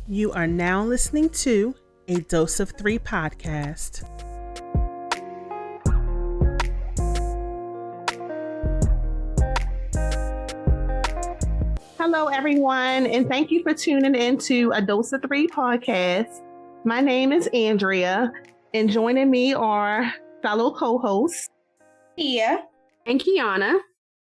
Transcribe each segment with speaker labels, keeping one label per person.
Speaker 1: You are now listening to a Dose of Three podcast. Hello, everyone, and thank you for tuning in to a Dose of Three podcast. My name is Andrea, and joining me are fellow co-hosts,
Speaker 2: Tia
Speaker 3: and Kiana.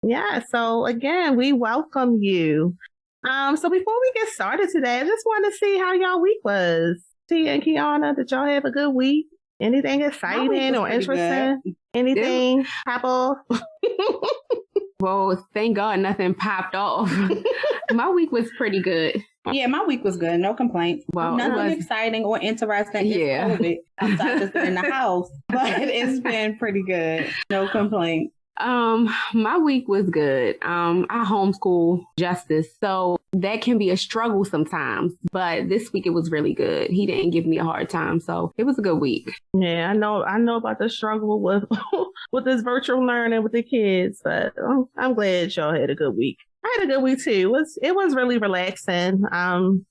Speaker 1: Yeah, so again, we welcome you. So before we get started today, I just want to see how y'all week was. Tia and Kiana, did y'all have a good week? Anything exciting or interesting? Good. Anything pop off?
Speaker 3: Well, thank God nothing popped off. My week was pretty good.
Speaker 2: Yeah, my week was good. No complaints. Well, nothing exciting or interesting.
Speaker 3: Yeah.
Speaker 2: It's COVID. I'm just in the house, but it's been pretty good. No complaints.
Speaker 3: My week was good. I homeschool Justice, so that can be a struggle sometimes, but this week it was really good. He didn't give me a hard time, so it was a good week.
Speaker 1: Yeah, I know about the struggle with with this virtual learning with the kids, but I'm glad y'all had a good week. I had a good week too. It was really relaxing.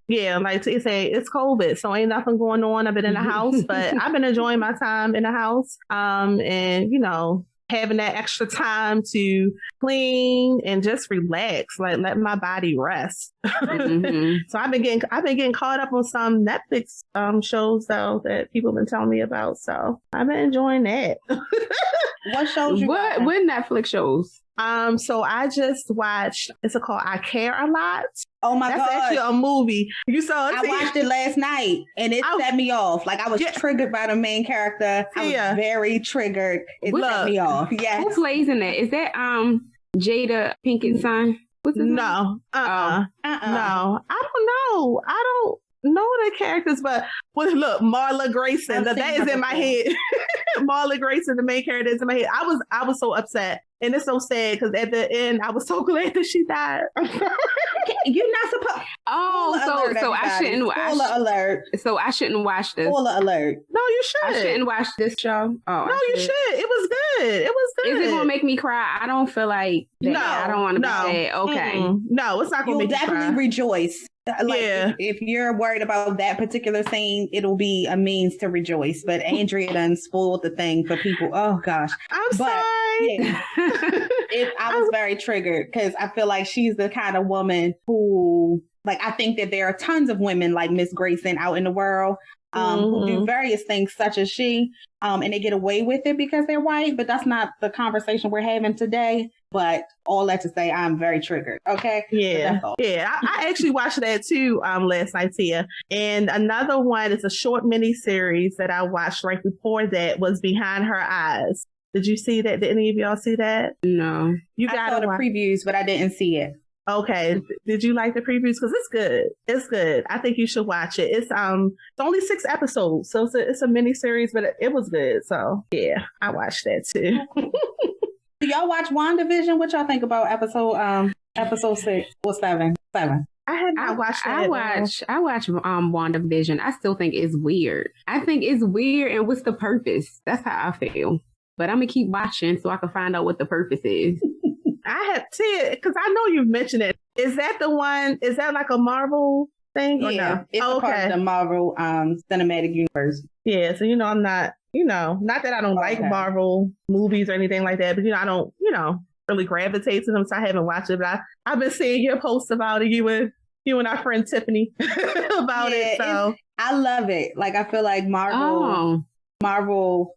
Speaker 1: Yeah, like you say, it's COVID, so ain't nothing going on. I've been in the house, but I've been enjoying my time in the house. And you know, having that extra time to clean and just relax, like let my body rest. Mm-hmm. So I've been getting caught up on some Netflix shows though that people have been telling me about. So I've been enjoying that.
Speaker 2: What shows you?
Speaker 3: What Netflix shows?
Speaker 1: So I just watched. It's called I Care a Lot.
Speaker 2: Oh my God!
Speaker 1: That's actually a movie. You saw it?
Speaker 2: I watched it last night, and it set me off. Like I was triggered by the main character. I was very triggered. It set me off. Yes.
Speaker 3: Who plays in that? Is that Jada Pinkett's son? What's his name?
Speaker 1: No. No. I don't know. I don't know the characters, but look, Marla Grayson. That is in my head. Marla Grayson, the main character, is in my head. I was so upset. And it's so sad because at the end, I was so glad that she died.
Speaker 2: You're not supposed.
Speaker 3: So I shouldn't watch.
Speaker 2: Spoiler alert.
Speaker 3: So I shouldn't watch this.
Speaker 2: Spoiler alert.
Speaker 1: No, you should.
Speaker 3: I shouldn't watch this show. Oh,
Speaker 1: no, you should. It was good. It was good.
Speaker 3: Is it gonna make me cry? I don't feel like that.
Speaker 1: No,
Speaker 3: I don't want to be sad. Okay.
Speaker 1: Mm-mm. No, it's not gonna make you cry.
Speaker 2: You'll definitely rejoice. Like, if you're worried about that particular scene, it'll be a means to rejoice. But Andrea done spoiled the thing for people. Oh gosh,
Speaker 1: I'm sorry.
Speaker 2: Yeah, I was very triggered because I feel like she's the kind of woman who, like, I think that there are tons of women like Miss Grayson out in the world who do various things such as she, and they get away with it because they're white. But that's not the conversation we're having today. But all that to say, I'm very triggered. Okay.
Speaker 1: Yeah. Yeah. I actually watched that too last night, Tia. And another one is a short mini series that I watched right before that was Behind Her Eyes. Did you see that? Did any of y'all see that?
Speaker 3: No.
Speaker 2: I saw the previews, but I didn't see it.
Speaker 1: Okay. Did you like the previews? Because it's good. It's good. I think you should watch it. It's only 6 episodes, so it's a mini series, but it was good. So yeah, I watched that too.
Speaker 2: Do y'all watch WandaVision? What y'all think about episode 6 or 7? 7.
Speaker 1: I had not watched that.
Speaker 3: I watch WandaVision. I still think it's weird. I think it's weird, and what's the purpose? That's how I feel. But I'm gonna keep watching so I can find out what the purpose is.
Speaker 1: I have to, because I know you've mentioned it. Is that the one? Is that like a Marvel thing? Or no?
Speaker 2: It's a part of the Marvel cinematic universe.
Speaker 1: Yeah, so I'm not. Not that I don't like Marvel movies or anything like that, but I don't, really gravitate to them. So I haven't watched it, but I've been seeing your posts about it. You and our friend Tiffany about it. So
Speaker 2: I love it. Like I feel like Marvel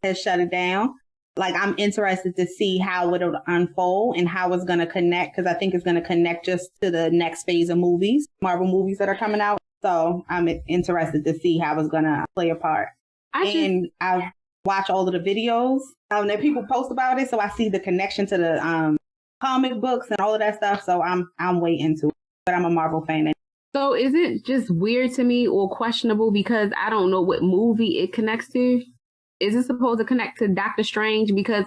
Speaker 2: has shut it down. Like I'm interested to see how it'll unfold and how it's going to connect, because I think it's going to connect just to the next phase of movies, Marvel movies that are coming out. So I'm interested to see how it's going to play a part. I've watched all of the videos that people post about it, so I see the connection to the comic books and all of that stuff. So I'm way into it, but I'm a Marvel fan.
Speaker 3: So is it just weird to me or questionable because I don't know what movie it connects to? Is it supposed to connect to Doctor Strange? Because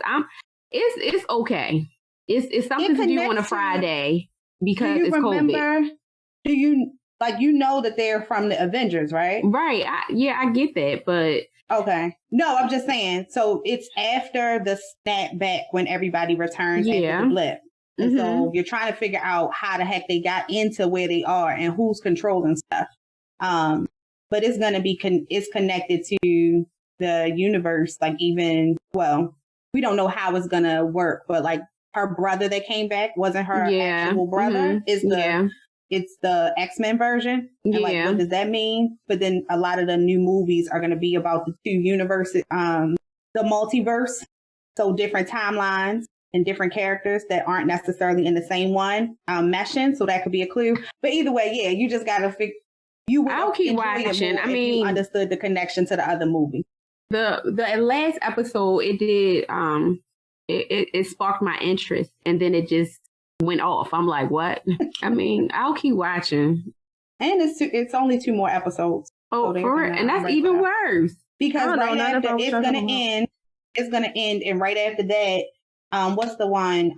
Speaker 3: it's okay. It's something to do on a Friday because it's COVID.
Speaker 2: Do you that they're from the Avengers, right?
Speaker 3: Right. I get that, but
Speaker 2: Okay. No, I'm just saying. So it's after the snap back when everybody returns after the blip. And so you're trying to figure out how the heck they got into where they are and who's controlling stuff. But it's going to be, it's connected to the universe. Like even, well, we don't know how it's going to work, but like her brother that came back wasn't her actual brother. It's the X-Men version. And like, what does that mean? But then a lot of the new movies are going to be about the two universes, the multiverse. So different timelines and different characters that aren't necessarily in the same one meshing. So that could be a clue. But either way, yeah, you just got to figure. I'll keep watching. I mean, you understood the connection to the other movie.
Speaker 3: The last episode, it did. It sparked my interest, and then it just went off. I'm like, what? I mean, I'll keep watching.
Speaker 2: And it's only 2 more episodes.
Speaker 3: Oh, so for it, and that's even worse
Speaker 2: because right after it's gonna end. It's gonna end, and right after that, what's the one?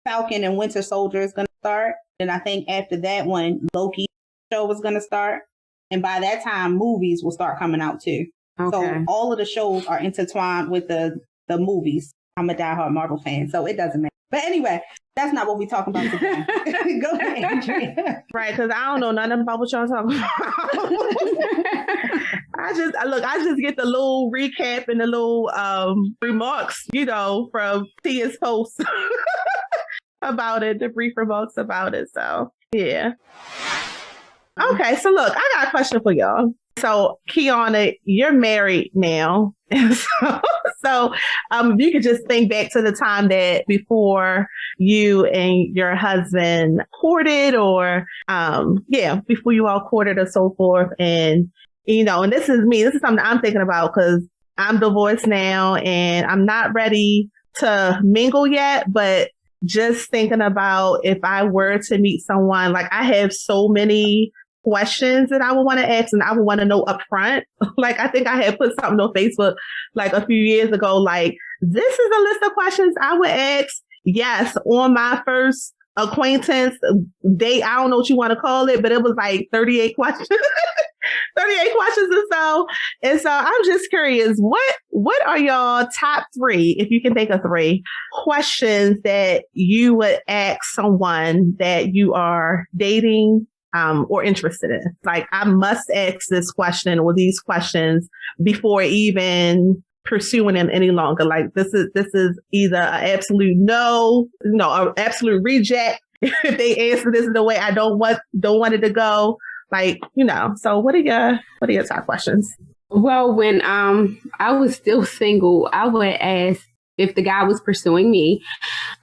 Speaker 2: Falcon and Winter Soldier is gonna start, and I think after that one, Loki show was gonna start, and by that time, movies will start coming out too. Okay. So all of the shows are intertwined with the movies. I'm a diehard Marvel fan, so it doesn't matter. But anyway, that's not what we're talking about today. Go ahead, Andrea.
Speaker 1: Right, because I don't know nothing about what y'all talking about. I just get the little recap and the little remarks, from Tia's post about it, the brief remarks about it. So, yeah. Okay, so look, I got a question for y'all. So, Kiana, you're married now. So if you could just think back to the time that before you and your husband courted or, before you all courted or so forth. And, and this is something I'm thinking about because I'm divorced now and I'm not ready to mingle yet, but just thinking about if I were to meet someone, like I have so many questions that I would want to ask and I would want to know up front. Like I think I had put something on Facebook like a few years ago, like this is a list of questions I would ask. Yes, on my first acquaintance date, I don't know what you want to call it, but it was like 38 questions. 38 questions or so. And so I'm just curious, what are y'all top 3, if you can think of 3 questions that you would ask someone that you are dating or interested in? Like, I must ask this question or these questions before even pursuing them any longer. Like, this is either an absolute no, an absolute reject if they answer this in the way I don't want it to go. Like, so what are your top questions?
Speaker 3: Well, when I was still single, I would ask if the guy was pursuing me,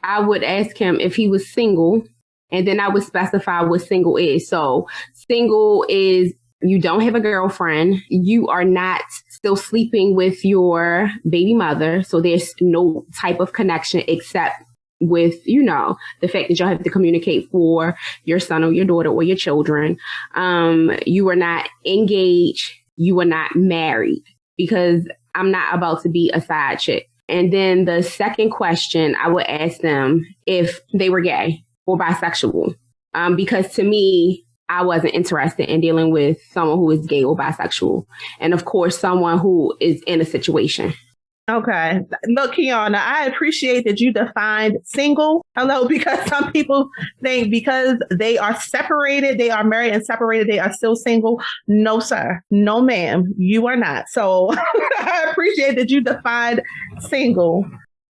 Speaker 3: I would ask him if he was single. And then I would specify what single is. So single is you don't have a girlfriend. You are not still sleeping with your baby mother. So there's no type of connection except with, the fact that y'all have to communicate for your son or your daughter or your children. You are not engaged. You are not married, because I'm not about to be a side chick. And then the second question, I would ask them if they were gay or bisexual, because to me, I wasn't interested in dealing with someone who is gay or bisexual. And of course, someone who is in a situation.
Speaker 1: Okay. Look, Kiana, I appreciate that you defined single. Because some people think because they are separated, they are married and separated, they are still single. No, sir. No, ma'am. You are not. So I appreciate that you defined single.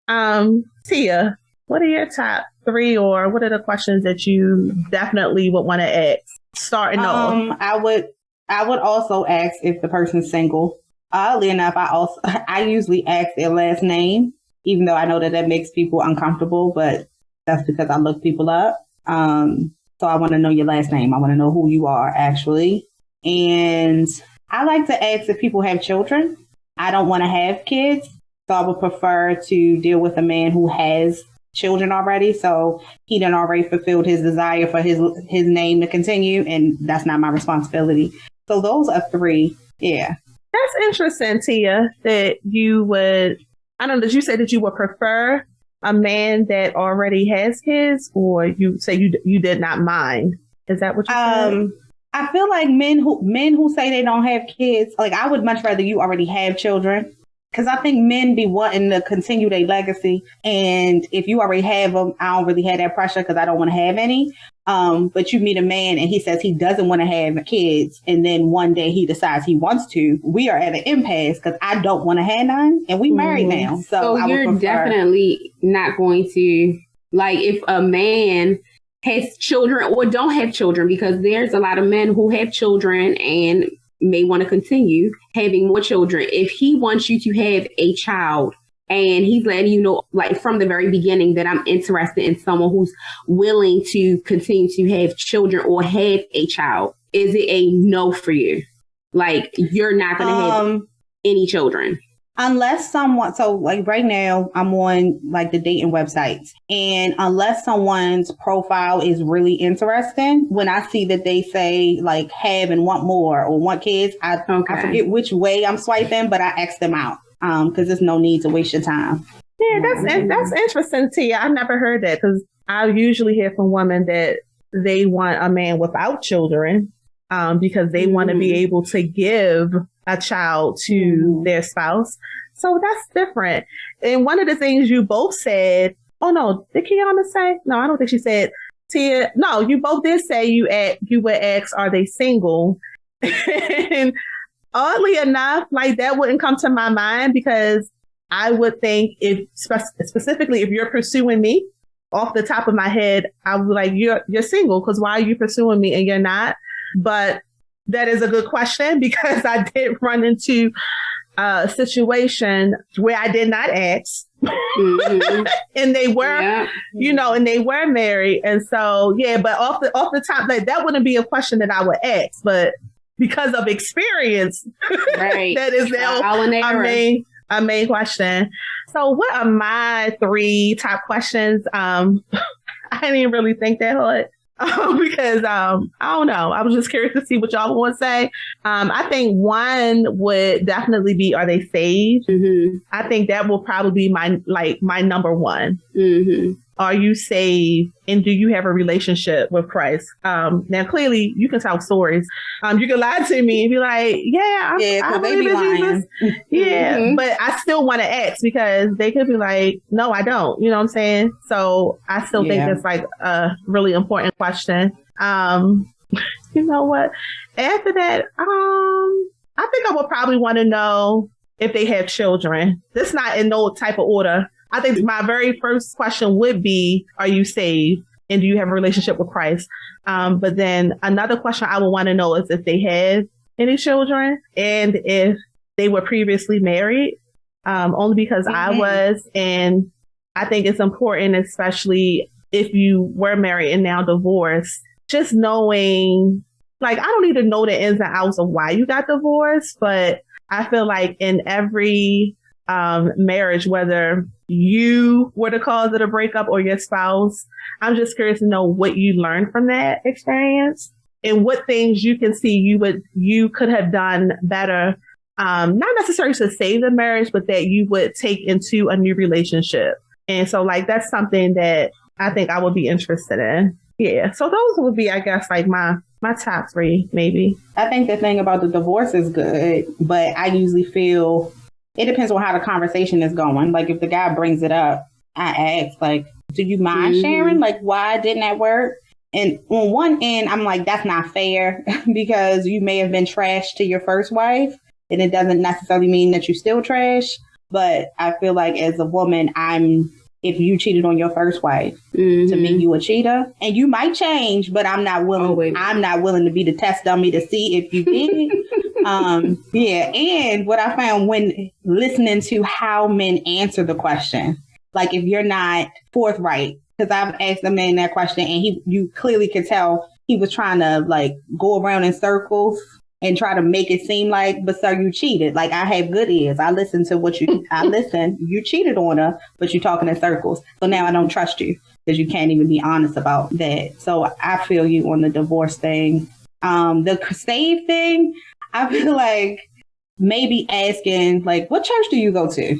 Speaker 1: Tia, what are your top 3 or what are the questions that you definitely would want to ask? Starting off.
Speaker 2: I would also ask if the person's single. Oddly enough, I usually ask their last name, even though I know that makes people uncomfortable, but that's because I look people up. So I want to know your last name. I want to know who you are, actually. And I like to ask if people have children. I don't want to have kids, so I would prefer to deal with a man who has children already. So he done already fulfilled his desire for his name to continue, and that's not my responsibility. So those are 3. Yeah.
Speaker 1: That's interesting, Tia, that you would, did you say that you would prefer a man that already has kids, or you say you did not mind? Is that what you said?
Speaker 2: I feel like men who say they don't have kids, like I would much rather you already have children. Because I think men be wanting to continue their legacy. And if you already have them, I don't really have that pressure because I don't want to have any. But you meet a man and he says he doesn't want to have kids. And then one day he decides he wants to. We are at an impasse because I don't want to have none. And we married now. So
Speaker 3: you're definitely not going to, like, if a man has children or don't have children, because there's a lot of men who have children and may want to continue having more children. If he wants you to have a child and he's letting you know, like from the very beginning, that I'm interested in someone who's willing to continue to have children or have a child, is it a no for you? Like, you're not going to have any children?
Speaker 2: Unless someone, so like right now I'm on like the dating websites, and unless someone's profile is really interesting, when I see that they say like have and want more or want kids, I forget which way I'm swiping, but I X them out because there's no need to waste your time.
Speaker 1: Yeah, that's interesting to you. I never heard that because I usually hear from women that they want a man without children because they want to be able to give a child to their spouse. So that's different. And one of the things you both said, oh no, did Kiana say? No, I don't think she said. Tia, no, you both did say you would ask, are they single? And oddly enough, like that wouldn't come to my mind because I would think if specifically if you're pursuing me, off the top of my head, I would like, you're single because why are you pursuing me and you're not? But that is a good question because I did run into a situation where I did not ask. And they were, and they were married. And so, yeah, but off the top, like, that wouldn't be a question that I would ask. But because of experience, right. That is now a main question. So what are my 3 top questions? I didn't really think that hard. Because I don't know. I was just curious to see what y'all would say. I think one would definitely be, are they saved? Mm-hmm. I think that will probably be my number one. Mm-hmm. Are you saved? And do you have a relationship with Christ? Now, clearly, you can tell stories. You can lie to me and be like, I believe in Jesus. Yeah, mm-hmm. But I still want to ask because they could be like, no, I don't. You know what I'm saying? So I still think that's like a really important question. You know what? After that, I think I would probably want to know if they have children. That's not in no type of order. I think my very first question would be, are you saved? And do you have a relationship with Christ? But then another question I would want to know is if they have any children and if they were previously married, only because I was. And I think it's important, especially if you were married and now divorced, just knowing, like, I don't need to know the ins and outs of why you got divorced, but I feel like in every marriage, whether you were the cause of the breakup or your spouse, I'm just curious to know what you learned from that experience and what things you can see you could have done better. Not necessarily to save the marriage, but that you would take into a new relationship. And so like, that's something that I think I would be interested in. Yeah. So those would be, I guess, like my top 3, maybe.
Speaker 2: I think the thing about the divorce is good, but I usually feel it depends on how the conversation is going. Like if the guy brings it up, I ask, like, do you mind sharing? Like, why didn't that work? And on one end, I'm like, that's not fair because you may have been trash to your first wife and it doesn't necessarily mean that you still trash. But I feel like as a woman, if you cheated on your first wife, to me, you a cheater. And you might change, but I'm not willing. I'm not willing to be the test dummy to see if you did. And what I found when listening to how men answer the question, like if you're not forthright, because I've asked a man that question and you clearly could tell he was trying to like go around in circles and try to make it seem like, but sir, you cheated. Like I have good ears. I listen to you cheated on her, but you're talking in circles. So now I don't trust you because you can't even be honest about that. So I feel you on the divorce thing. The save thing, I feel like maybe asking, like, what church do you go to?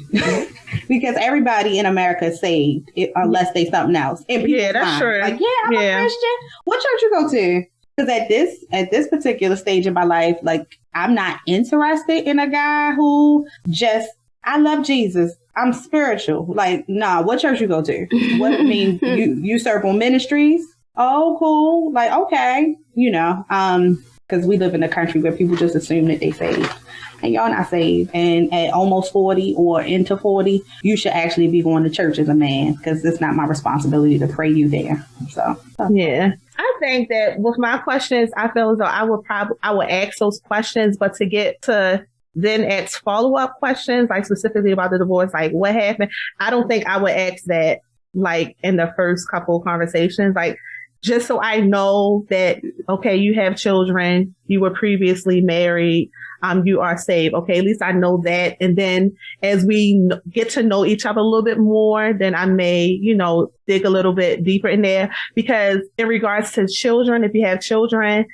Speaker 2: Because everybody in America is saved unless they something else. And
Speaker 1: that's true.
Speaker 2: Like, I'm a Christian. What church you go to? Because at this particular stage of my life, like I'm not interested in a guy who just, I love Jesus, I'm spiritual. Like, nah, what church you go to? What I mean, you serve on ministries? Oh, cool. Like, okay, you know, because we live in a country where people just assume that they saved. And y'all not saved. And at almost 40 or into 40, you should actually be going to church as a man, because it's not my responsibility to pray you there. So
Speaker 1: yeah. I think that with my questions, I feel as though I would ask those questions, but to get to then ask follow-up questions, like specifically about the divorce, like what happened, I don't think I would ask that like in the first couple of conversations, like just so I know that, okay, you have children, you were previously married, you are saved. Okay, at least I know that. And then as we get to know each other a little bit more, then I may, you know, dig a little bit deeper in there. Because in regards to children, if you have children,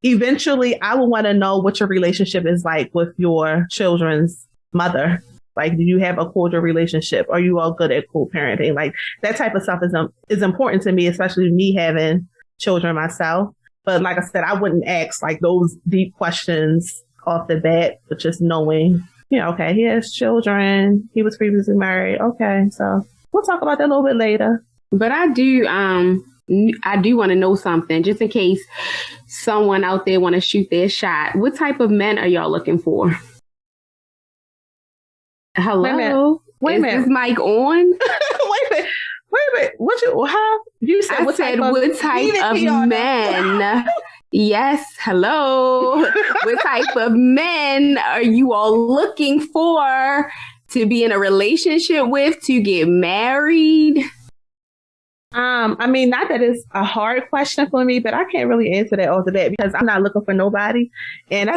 Speaker 1: eventually I would want to know what your relationship is like with your children's mother. Like, do you have a cordial relationship? Are you all good at co-parenting? Like, that type of stuff is important to me, especially me having children myself. But like I said, I wouldn't ask like those deep questions off the bat, but just knowing, you know, okay, he has children, he was previously married. Okay, so we'll talk about that a little bit later.
Speaker 3: But I do want to know something, just in case someone out there want to shoot their shot. What type of men are y'all looking for? Hello?
Speaker 1: Wait a minute.
Speaker 3: Is this mic on?
Speaker 1: Wait a minute. How? You said what type
Speaker 3: of men? Yes, hello. What type of men are you all looking for to be in a relationship with, to get married?
Speaker 1: I mean, not that it's a hard question for me, but I can't really answer that off the bat because I'm not looking for nobody. And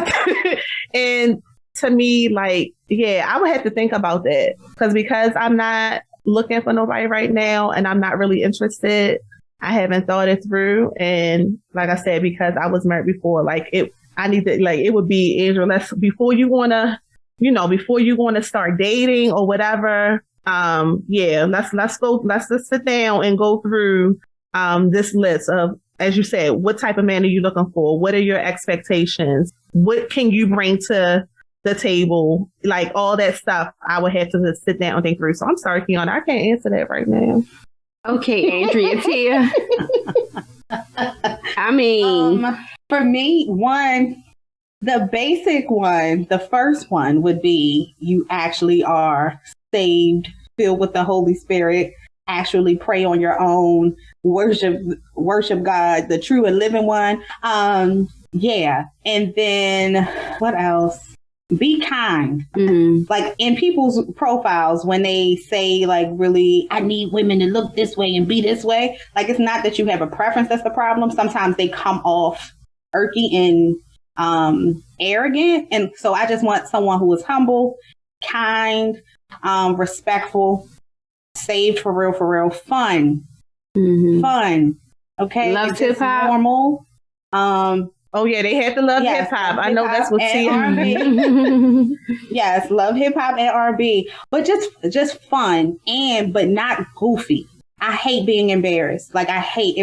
Speaker 1: and to me, like, yeah, I would have to think about that because I'm not looking for nobody right now and I'm not really interested. I haven't thought it through. And like I said, because I was married before, it would be, Andrew, before you want to start dating or whatever. Let's just sit down and go through this list of, as you said, what type of man are you looking for? What are your expectations? What can you bring to the table? Like all that stuff, I would have to just sit down and think through. So I'm sorry, Kiana, I can't answer that right now.
Speaker 3: Okay, Andrea, Tia. I mean,
Speaker 2: for me, the basic one, the first one would be you actually are saved, filled with the Holy Spirit, actually pray on your own, worship God, the true and living one. Yeah. And then what else? Be kind. Mm-hmm. Like in people's profiles, when they say like, really, I need women to look this way and be this way. Like, it's not that you have a preference that's the problem. Sometimes they come off irky and arrogant. And so I just want someone who is humble, kind, respectful, saved for real, fun. Mm-hmm. Fun. Okay.
Speaker 3: Love hip hop.
Speaker 2: Normal.
Speaker 1: Oh yeah, they have to love hip hop. I know that's what
Speaker 2: R&B. Yes, love hip hop and R&B, but just fun but not goofy. I hate being embarrassed. Like I hate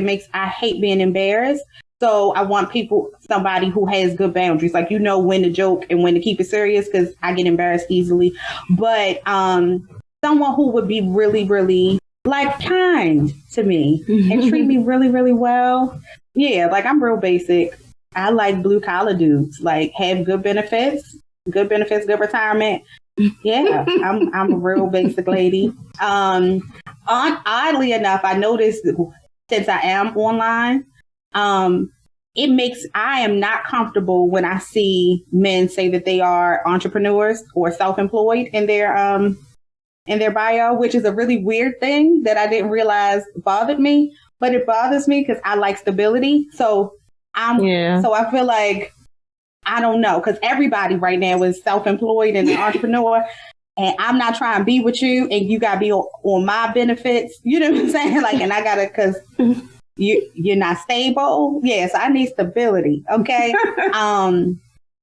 Speaker 2: being embarrassed. So I want somebody who has good boundaries, like, you know, when to joke and when to keep it serious, because I get embarrassed easily. But someone who would be really, really like kind to me and treat me really, really well. Yeah, like I'm real basic. I like blue collar dudes, like have good benefits, good retirement. Yeah, I'm a real basic lady. Oddly enough, I noticed since I am online, I am not comfortable when I see men say that they are entrepreneurs or self-employed in their bio, which is a really weird thing that I didn't realize bothered me, but it bothers me because I like stability. So I feel like, I don't know, because everybody right now is self-employed and an entrepreneur, and I'm not trying to be with you, and you got to be on my benefits. You know what I'm saying? Like, and I got to, because you're not stable. Yes, I need stability. Okay.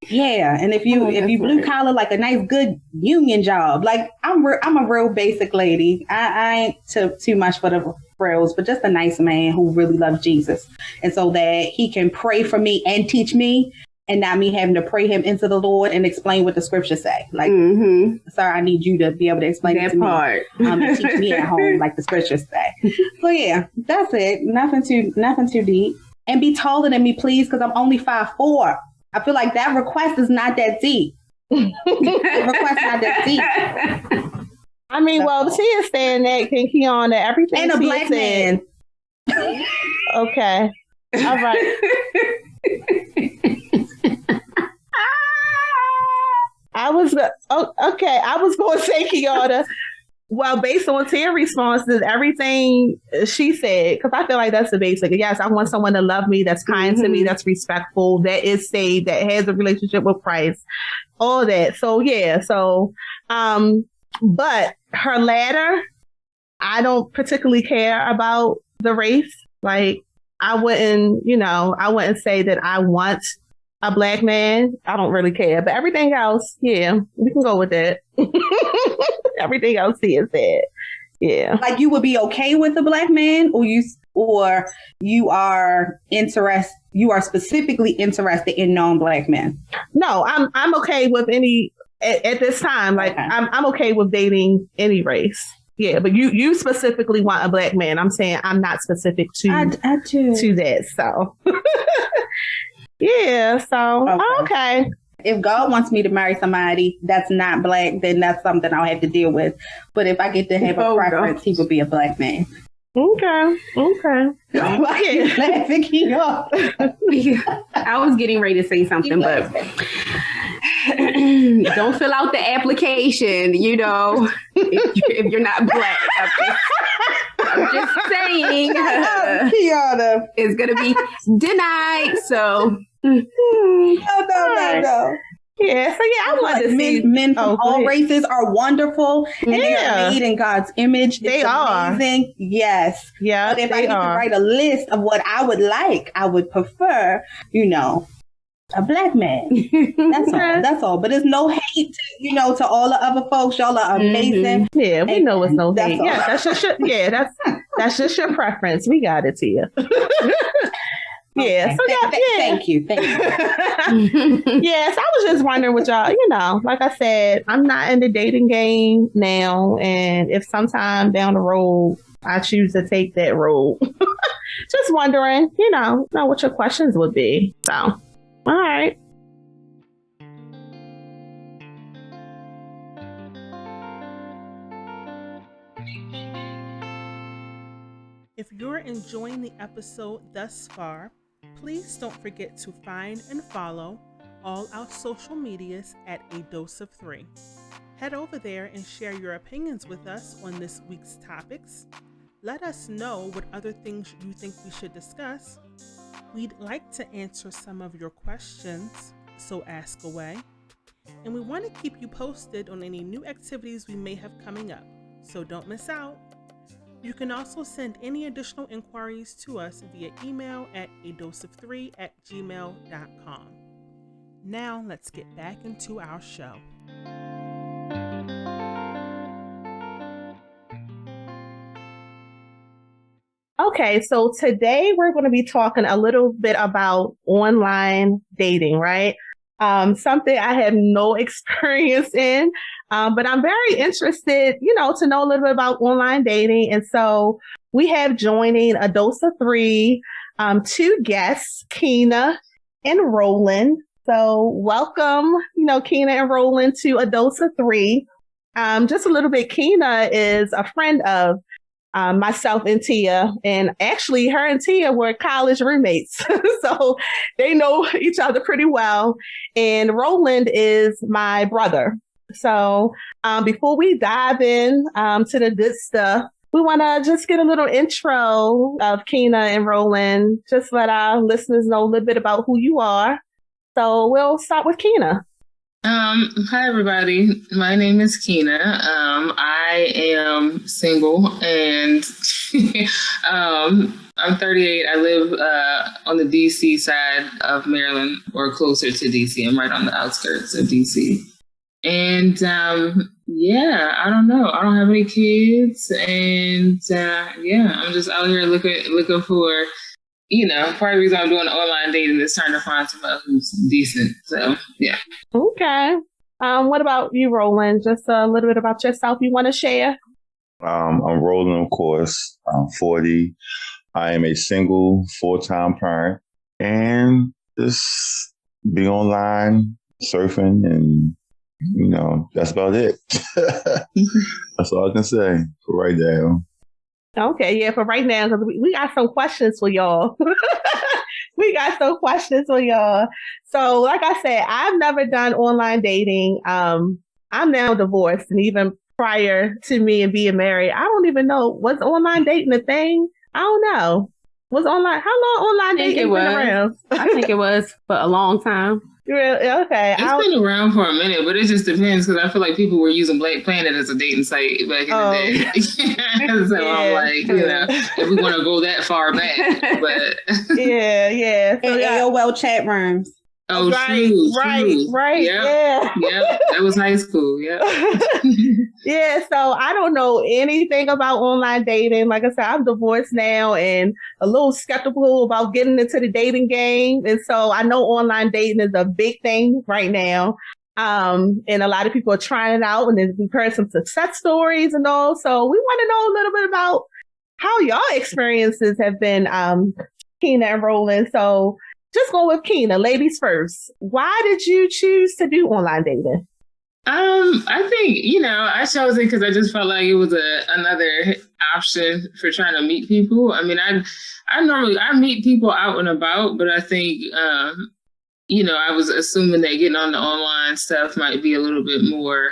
Speaker 2: Yeah. And if you blue collar, like a nice, good union job, like I'm a real basic lady. I ain't too much for frills, but just a nice man who really loves Jesus. And so that he can pray for me and teach me, and not me having to pray him into the Lord and explain what the scriptures say. Like, sir, I need you to be able to explain that it to
Speaker 3: part.
Speaker 2: Me. And teach me at home like the scriptures say. So yeah, that's it. Nothing too deep. And be taller than me, please, because I'm only 5'4". I feel like that request is not that deep. The request not that deep.
Speaker 1: I mean, well, she is saying that, Kiana, everything.
Speaker 2: And a black man.
Speaker 1: Okay. All right. I was going to say, Kiana, well, based on Tia's responses, everything she said, because I feel like that's the basic. Yes, I want someone to love me, that's kind to me, that's respectful, that is saved, that has a relationship with Christ, all that. So, yeah. So, but her ladder, I don't particularly care about the race. Like, I wouldn't say that I want a black man. I don't really care. But everything else, yeah, we can go with that. Everything else is that. Yeah.
Speaker 2: Like, you would be okay with a black man, or you are specifically interested in non-black men?
Speaker 1: No, I'm okay with any at this time. Like, okay. I'm okay with dating any race. Yeah, but you specifically want a black man. I'm saying I'm not specific to that. So yeah. So okay.
Speaker 2: If God wants me to marry somebody that's not black, then that's something I'll have to deal with. But if I get to have a preference, he would be a black man.
Speaker 1: Okay.
Speaker 2: Why are you laughing up?
Speaker 3: I was getting ready to say something, but don't fill out the application, if you're not black. I'm just saying.
Speaker 2: Kiana.
Speaker 3: It's going to be denied, so...
Speaker 2: No.
Speaker 1: Yeah, so yeah, I want to see
Speaker 2: men from all races are wonderful, and they are made in God's image.
Speaker 1: They are
Speaker 2: amazing. Yes.
Speaker 1: Yeah.
Speaker 2: But if I need to write a list of what I would like, I would prefer, a black man. That's all. But there's no hate, to all the other folks. Y'all are amazing.
Speaker 1: Yeah, we know it's no hate. Yeah, that's just your preference. We got it to you. Yeah.
Speaker 2: Okay.
Speaker 1: So
Speaker 2: Thank you.
Speaker 1: Yes, I was just wondering what y'all, like I said, I'm not in the dating game now. And if sometime down the road I choose to take that road, just wondering, what your questions would be. So, all right.
Speaker 4: If you're enjoying the episode thus far, please don't forget to find and follow all our social medias at A Dose of Three. Head over there and share your opinions with us on this week's topics. Let us know what other things you think we should discuss. We'd like to answer some of your questions, so ask away. And we want to keep you posted on any new activities we may have coming up, so don't miss out. You can also send any additional inquiries to us via email at adoseof3@gmail.com. Now let's get back into our show.
Speaker 1: Okay, so today we're going to be talking a little bit about online dating, right? Something I have no experience in, but I'm very interested, to know a little bit about online dating. And so we have joining A Dose of Three, two guests, Keena and Roland. So welcome, Keena and Roland to A Dose of Three. Just a little bit, Keena is a friend of myself and Tia, and actually her and Tia were college roommates. So they know each other pretty well. And Roland is my brother. So before we dive in to the good stuff, we want to just get a little intro of Keena and Roland. Just let our listeners know a little bit about who you are. So we'll start with Keena.
Speaker 5: Hi, everybody. My name is Keena. I am single and I'm 38. I live on the DC side of Maryland, or closer to DC. I'm right on the outskirts of DC. And yeah, I don't know. I don't have any kids, and yeah, I'm just out here looking for, part of the reason I'm doing online dating is trying to find somebody who's decent. So yeah.
Speaker 1: Okay. What about you, Roland? Just a little bit about yourself you want to share?
Speaker 6: I'm Roland, of course. I'm 40. I am a single, full-time parent, and just be online, surfing, and, that's about it. That's all I can say for right now.
Speaker 1: Okay, yeah, for right now, because we got some questions for y'all. So, like I said, I've never done online dating. I'm now divorced, and even prior to me and being married, I don't even know, was online dating a thing? I don't know. How long online dating been around?
Speaker 3: I think it was for a long time.
Speaker 1: Really? Okay.
Speaker 5: It's been around for a minute, but it just depends, because I feel like people were using Black Planet as a dating site back in the day. So yeah. I'm like, if we want to go that far back, but
Speaker 2: yeah. So, AOL chat rooms.
Speaker 5: Oh,
Speaker 1: right.
Speaker 5: Yep. Yeah, that was high school. Yeah.
Speaker 1: Yeah. So I don't know anything about online dating. Like I said, I'm divorced now and a little skeptical about getting into the dating game. And so I know online dating is a big thing right now. And a lot of people are trying it out, and we've heard some success stories and all. So we want to know a little bit about how y'all experiences have been, Keena and Roland. So just go with Keena, ladies first. Why did you choose to do online dating?
Speaker 5: I think, I chose it because I just felt like it was another option for trying to meet people. I mean, I meet people out and about, but I think, I was assuming that getting on the online stuff might be a little bit more,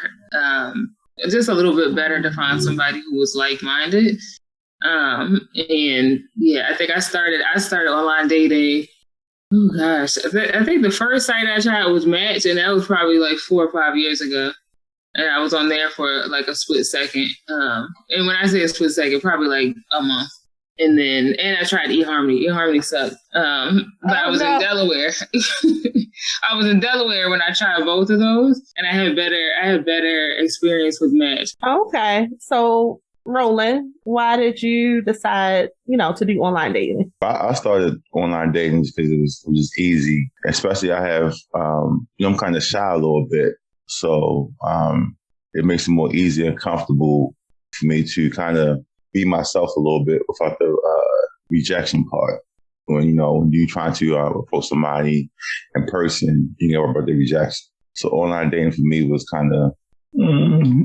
Speaker 5: just a little bit better to find somebody who was like-minded. And yeah, I think I started online dating. Oh gosh, I think the first site I tried was Match, and that was probably like 4 or 5 years ago. And I was on there for like a split second. And when I say a split second, probably like a month. And I tried eHarmony. eHarmony sucked. But I was in Delaware. I was in Delaware when I tried both of those, and I had better experience with Match.
Speaker 1: Okay, so Roland, why did you decide, to do online dating?
Speaker 6: I started online dating because it was just easy. Especially I have, I'm kind of shy a little bit. So it makes it more easy and comfortable for me to kind of be myself a little bit without the rejection part. When you try to approach somebody in person, you know about the rejection. So online dating for me was kind of a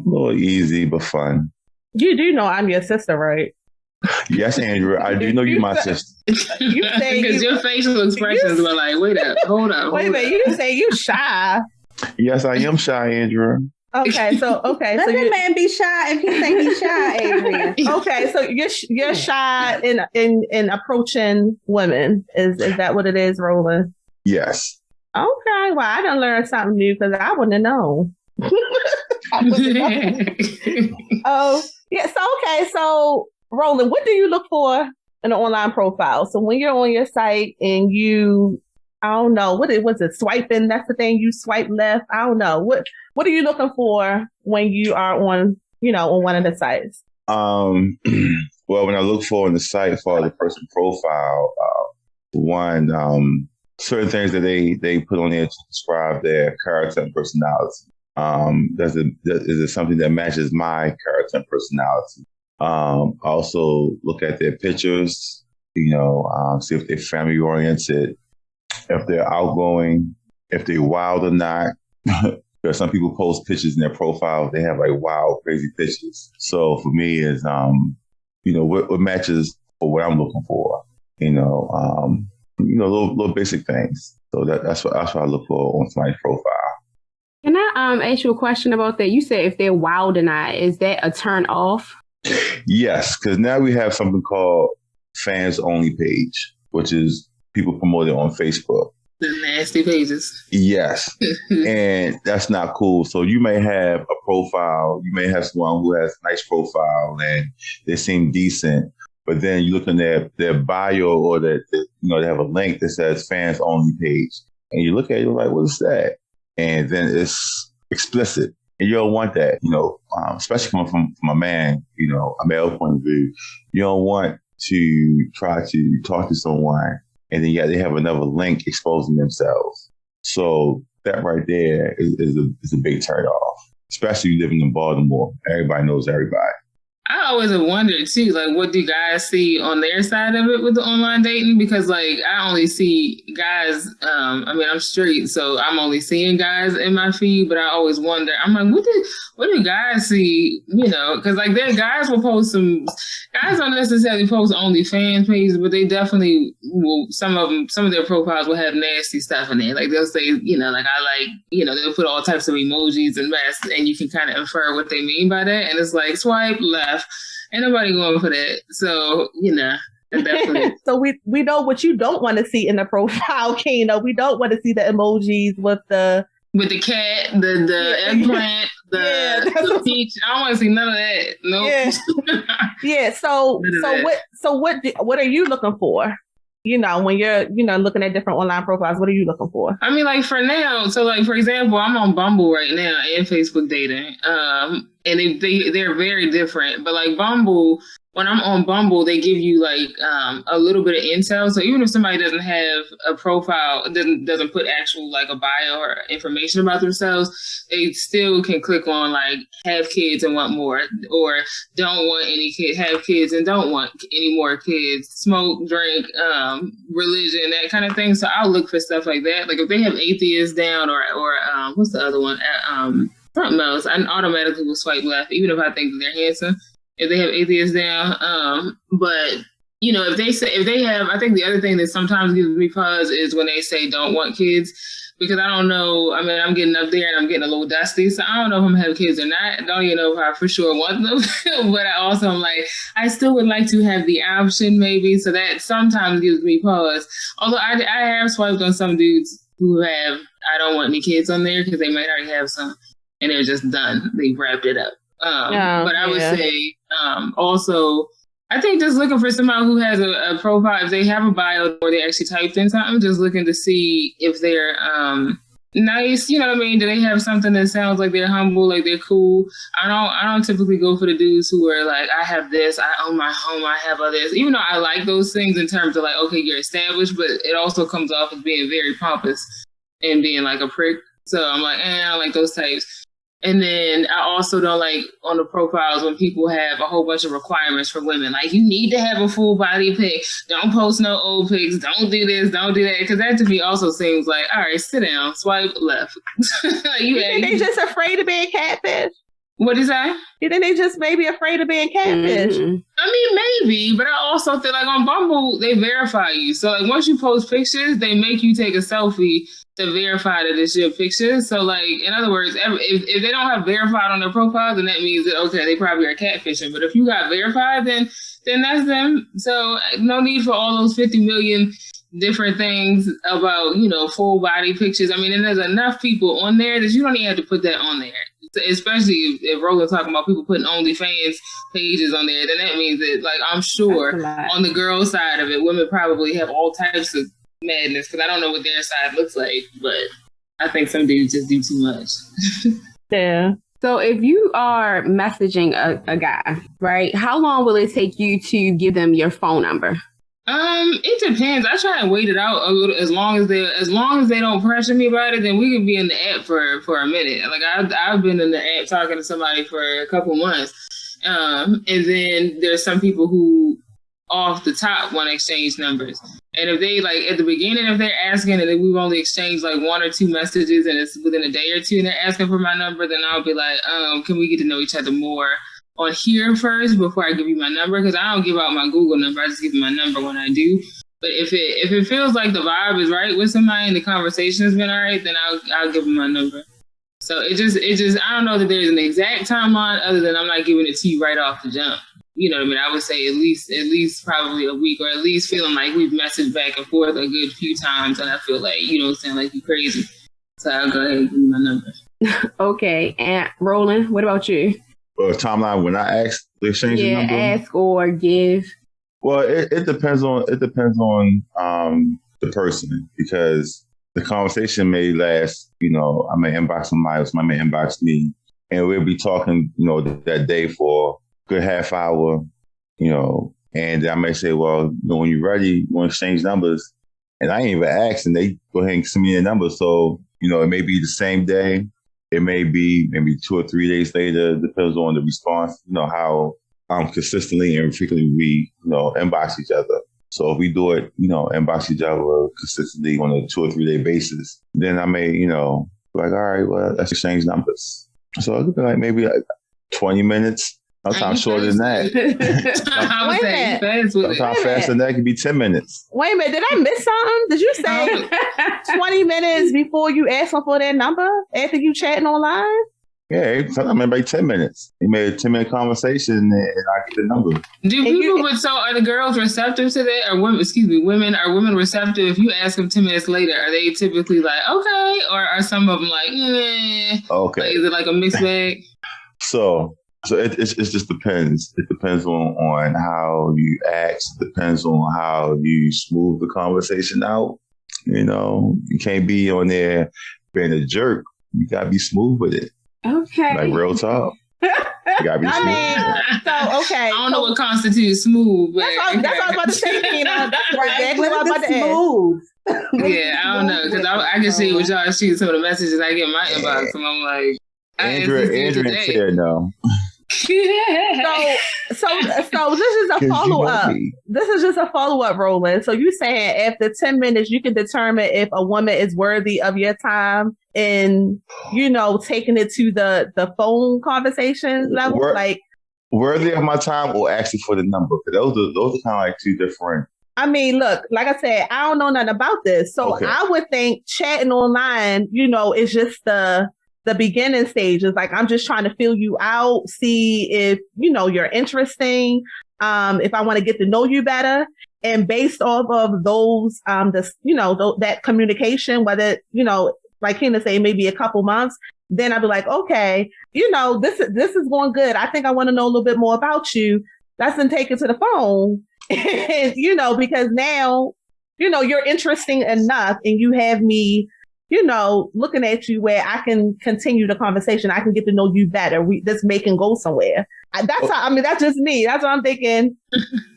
Speaker 6: little easy but fun.
Speaker 1: You do know I'm your sister, right?
Speaker 6: Yes, Andrew, I do know you're my sister.
Speaker 5: You say because your facial expressions were like, hold up.
Speaker 1: Wait a minute, you say you shy.
Speaker 6: Yes, I am shy, Andrew.
Speaker 1: Okay, so
Speaker 2: let the man be shy if he say he's shy, Adrian.
Speaker 1: Okay, so you're shy in approaching women. Is that what it is, Roland?
Speaker 6: Yes.
Speaker 1: Okay, well, I done learned something new because I wouldn't have known. Oh, yeah. So Roland, what do you look for in an online profile? So when you're on your site and I don't know, was it swiping? That's the thing, you swipe left. I don't know. What are you looking for when you are on one of the sites?
Speaker 6: Well, when I look for on the site for the person profile, certain things that they put on there to describe their character and personality. Is it something that matches my character and personality? Also look at their pictures, see if they're family oriented, if they're outgoing, if they're wild or not. Because some people post pictures in their profile, they have like wild, crazy pictures. So for me is, what matches for what I'm looking for, little basic things. So that's what I look for on somebody's profile.
Speaker 3: Can I ask you a question about that? You said if they're wild or not, is that a turn off?
Speaker 6: Yes, because now we have something called fans only page, which is people promote it on Facebook.
Speaker 5: The nasty pages.
Speaker 6: Yes. And that's not cool. So you may have a profile, you may have someone who has a nice profile and they seem decent, but then you look in their bio or they have a link that says fans only page. And you look at it, you're like, what is that? And then it's explicit. And you don't want that, especially coming from a man, a male point of view. You don't want to try to talk to someone and then they have another link exposing themselves. So that right there is a big turn off, especially living in Baltimore. Everybody knows everybody.
Speaker 5: I always have wondered too, like, what do guys see on their side of it with the online dating? Because, like, I only see guys. I'm straight, so I'm only seeing guys in my feed. But I always wonder. I'm like, what do guys see? Because like, their guys will post guys don't necessarily post OnlyFans pages, but they definitely will. Some of their profiles will have nasty stuff in there. Like they'll say, like I like, they'll put all types of emojis and mess, and you can kind of infer what they mean by that. And it's like swipe left. Ain't nobody going for that. So, definitely.
Speaker 1: So we know what you don't want to see in the profile, Kina. We don't want to see the emojis with the
Speaker 5: cat, the eggplant, the peach. I don't want to see none of that. Nope.
Speaker 1: Yeah. So what are you looking for? When you're, looking at different online profiles, what are you looking for?
Speaker 5: I mean, like for now, so like, for example, I'm on Bumble right now and Facebook dating. And they're very different. But like Bumble, when I'm on Bumble, they give you like a little bit of intel. So even if somebody doesn't have a profile, doesn't put actual like a bio or information about themselves, they still can click on like have kids and want more, or don't want any kids, have kids and don't want any more kids, smoke, drink, religion, that kind of thing. So I'll look for stuff like that. Like if they have atheists down or what's the other one? Something else, I automatically will swipe left, even if I think that they're handsome. If they have atheists down, but if they have, I think the other thing that sometimes gives me pause is when they say don't want kids, because I don't know. I mean, I'm getting up there and I'm getting a little dusty, so I don't know if I'm gonna have kids or not. I don't even know if I for sure want them, but I also am like, I still would like to have the option maybe. So that sometimes gives me pause. Although I have swiped on some dudes who have I don't want any kids on there because they might already have some and they're just done. They've wrapped it up. But I would say also, I think just looking for somebody who has a profile, if they have a bio or they actually typed in something, just looking to see if they're nice, you know what I mean? Do they have something that sounds like they're humble, like they're cool? I don't typically go for the dudes who are like, I have this, I own my home, I have all this. Even though I like those things in terms of like, okay, you're established, but it also comes off as being very pompous and being like a prick. So I'm like, I don't like those types. And then I also don't like on the profiles when people have a whole bunch of requirements for women. Like, you need to have a full body pic. Don't post no old pics. Don't do this. Don't do that. Because that to me also seems like, all right, sit down, swipe left.
Speaker 1: You think they just afraid of being catfish?
Speaker 5: What is that?
Speaker 1: You think they just maybe afraid of being catfish?
Speaker 5: Mm-hmm. I mean, maybe. But I also feel like on Bumble, they verify you. So like once you post pictures, they make you take a selfie to verify that it's your picture. So like, in other words, if they don't have verified on their profile, then that means that, okay, they probably are catfishing. But if you got verified, then that's them. So no need for all those 50 million different things about, full body pictures. I mean, and there's enough people on there that you don't even have to put that on there. Especially if Roland's talking about people putting OnlyFans pages on there, then that means that, like, I'm sure on the girl side of it, women probably have all types of madness, because I don't know what their side looks like, but I think some dudes just do too much.
Speaker 1: Yeah.
Speaker 3: So if you are messaging a guy, right, how long will it take you to give them your phone number?
Speaker 5: It depends. I try and wait it out a little, as long as they don't pressure me about it, then we can be in the app for a minute. Like I've been in the app talking to somebody for a couple months. And then there's some people who off the top want to exchange numbers. And if they, like, at the beginning, if they're asking and we've only exchanged like 1 or 2 messages and it's within a day or two and they're asking for my number, then I'll be like, can we get to know each other more on here first before I give you my number? Because I don't give out my Google number. I just give you my number when I do. But if it feels like the vibe is right with somebody and the conversation has been all right, then I'll give them my number. So it just I don't know that there's an exact timeline other than I'm not giving it to you right off the jump. You know what I mean? I would say at least probably a week, or at least feeling like we've messaged back and forth a good few times, and I feel like you don't sound like you crazy. So I'll go ahead and give you my number.
Speaker 3: Okay. And Roland, what about you?
Speaker 6: Timeline when I ask to exchange the number?
Speaker 3: Ask or give.
Speaker 6: Well, it depends on the person, because the conversation may last, I may inbox somebody else, somebody may inbox me. and we'll be talking, that day for a good half hour, and I may say, well, when you're ready, you want to exchange numbers. And I ain't even asked, and they go ahead and send me a number. So, it may be the same day. It may be maybe 2 or 3 days later, depends on the response, how consistently and frequently we, inbox each other. So if we do it, inbox each other consistently on a 2 or 3 day basis, then I may, like, all right, well, let's exchange numbers. So it could be like maybe 20 minutes. Sometimes shorter than that. Sometimes faster than that. It could be 10 minutes.
Speaker 1: Wait a minute. Did I miss something? Did you say 20 minutes before you ask them for their number after you chatting online?
Speaker 6: Yeah, sometimes maybe 10 minutes. You made a 10-minute conversation and I get the number.
Speaker 5: Are the girls receptive to that? Or women, are women receptive? If you ask them 10 minutes later, are they typically like, okay? Or are some of them like, eh?
Speaker 6: Okay.
Speaker 5: Like, is it like a mixed bag?
Speaker 6: So it just depends. It depends on how you act. It depends on how you smooth the conversation out. You can't be on there being a jerk. You gotta be smooth with it.
Speaker 3: Okay.
Speaker 6: Like real talk. You gotta be smooth.
Speaker 5: I don't know what constitutes smooth. But
Speaker 1: that's what I was about to say, Kina. That's exactly what I was about to
Speaker 2: smooth.
Speaker 5: Yeah, I don't know, because I can see what y'all shoot some of the messages I get in my inbox, and I'm like,
Speaker 6: Andrea here now.
Speaker 1: So this is a follow-up. This is just a follow-up, Roland. So you saying after 10 minutes, you can determine if a woman is worthy of your time and, taking it to the phone conversation level? Like
Speaker 6: worthy of my time or actually for the number? Those are kind of like two different.
Speaker 1: I mean, look, like I said, I don't know nothing about this. So okay. I would think chatting online, is just the beginning stages. Like, I'm just trying to feel you out, see if, you're interesting, if I want to get to know you better. And based off of those, that communication, whether, like Kina say, maybe a couple months, then I'd be like, okay, this is going good. I think I want to know a little bit more about you. Let's then take it to the phone. And, because now, you're interesting enough and you have me, looking at you where I can continue the conversation. I can get to know you better. This may can go somewhere. That's just me. That's what I'm thinking.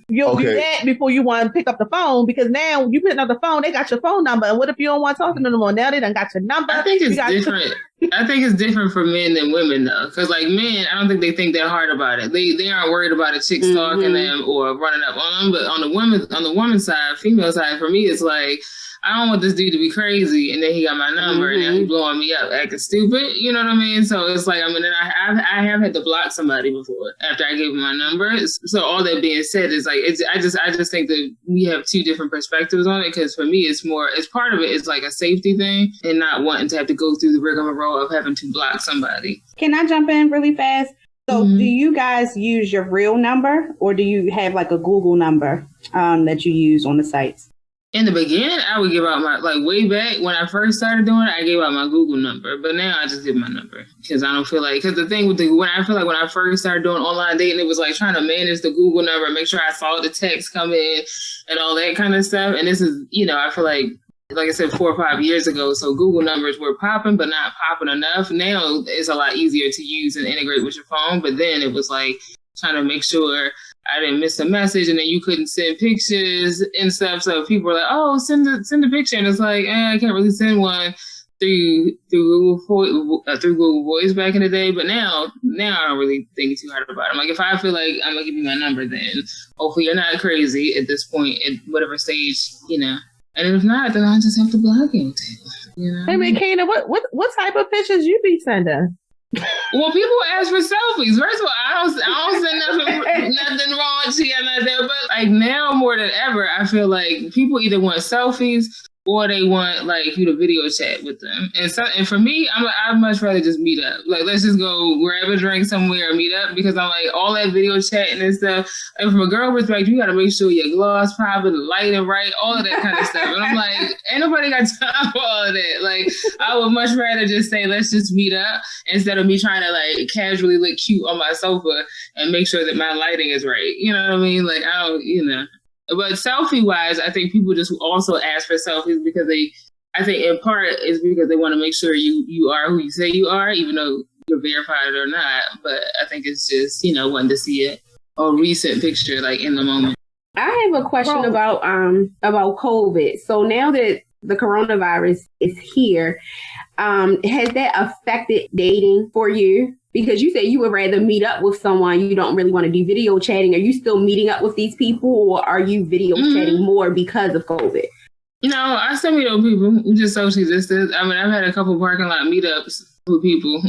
Speaker 1: You'll do that before you want to pick up the phone, because now you picking up the phone, they got your phone number. And what if you don't want to talk to them anymore? Now they done got your number.
Speaker 5: I think it's different. I think it's different for men than women, though. Because, like, men, I don't think they think that hard about it. They aren't worried about a chick stalking them or running up on them. But on the woman's side, female side, for me, it's like, I don't want this dude to be crazy, and then he got my number, and now he's blowing me up, acting stupid. You know what I mean? So it's like, then I have had to block somebody before after I gave him my number. So all that being said is like, I just think that we have two different perspectives on it. Because for me, it's part of it is like a safety thing, and not wanting to have to go through the rigmarole of having to block somebody.
Speaker 2: Can I jump in really fast? So do you guys use your real number, or do you have like a Google number that you use on the sites?
Speaker 5: In the beginning, I would give out way back when I first started doing it, I gave out my Google number. But now I just give my number because I don't feel like, because the thing with when I first started doing online dating, it was like trying to manage the Google number, make sure I saw the text come in and all that kind of stuff. And this is, I feel like I said, 4 or 5 years ago. So Google numbers were popping, but not popping enough. Now it's a lot easier to use and integrate with your phone. But then it was like trying to make sure I didn't miss a message, and then you couldn't send pictures and stuff. So people were like, "Oh, send a picture," and it's like, I can't really send one through Google Voice back in the day. But now I don't really think too hard about it. I'm like, if I feel like I'm gonna give you my number, then hopefully you're not crazy at this point, at whatever stage, And if not, then I just have to block you too.
Speaker 1: Hey, man, Kina, what type of pictures you be sending?
Speaker 5: Well, people ask for selfies. First of all, I don't say nothing wrong to you like that. But like now more than ever, I feel like people either want selfies or they want like you to video chat with them. And for me, I'd much rather just meet up. Like, let's just go grab a drink somewhere and meet up, because I'm like, all that video chatting and stuff. And from a girl perspective, you got to make sure your gloss proper, the lighting right, all of that kind of stuff. And I'm like, ain't nobody got time for all of that. Like, I would much rather just say, let's just meet up, instead of me trying to like casually look cute on my sofa and make sure that my lighting is right. You know what I mean? Like, I don't, But selfie-wise, I think people just also ask for selfies because I think in part is because they want to make sure you are who you say you are, even though you're verified or not. But I think it's just, wanting to see a recent picture, like in the moment.
Speaker 3: I have a question about COVID. So now that the coronavirus is here, has that affected dating for you? Because you said you would rather meet up with someone, you don't really want to do video chatting. Are you still meeting up with these people, or are you video chatting more because of COVID?
Speaker 5: I still meet up with people. We just socially distance. I mean, I've had a couple parking lot meetups with people,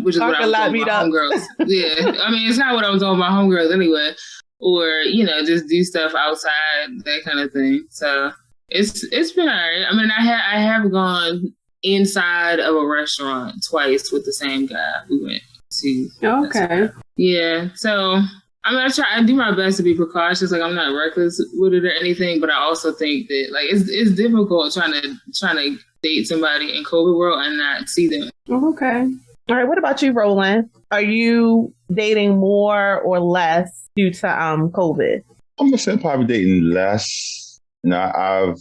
Speaker 5: which is what I was doing with my homegirls. Yeah, I mean, it's not what I was doing with my homegirls anyway. Or, just do stuff outside, that kind of thing. So it's been all right. I mean, I have gone inside of a restaurant twice with the same guy we went to.
Speaker 3: Okay.
Speaker 5: Yeah. So I do my best to be precautious. Like, I'm not reckless with it or anything, but I also think that like it's difficult trying to date somebody in COVID world and not see them.
Speaker 1: Okay. All right. What about you, Roland? Are you dating more or less due to COVID?
Speaker 6: I'm gonna say probably dating less. I've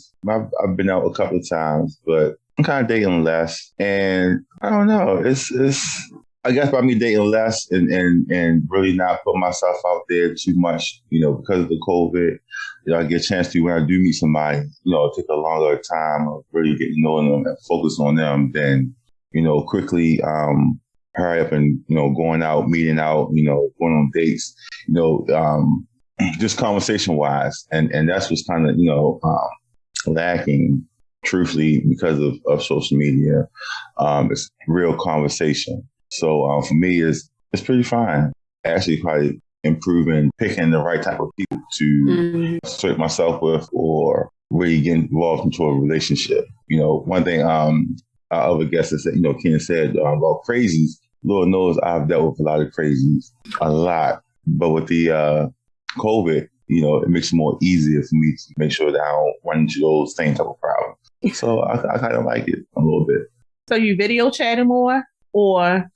Speaker 6: been out a couple of times, but I'm kind of dating less, and I don't know. It's I guess by me dating less and really not putting myself out there too much, because of the COVID, I get a chance to, when I do meet somebody, take a longer time of really getting to know them and focus on them than, quickly hurry up and, going out, meeting out, going on dates, just conversation wise. And that's what's kind of, lacking, truthfully, because of social media. It's real conversation. So for me, it's pretty fine. Actually, probably improving, picking the right type of people to associate myself with or really get involved into a relationship. One thing our other guest has said, Kenan said about crazies. Lord knows I've dealt with a lot of crazies, a lot. But with the COVID, it makes it more easier for me to make sure that I don't run into those same type of problems. So I kind of like it a little bit.
Speaker 1: So you video chatting more? Or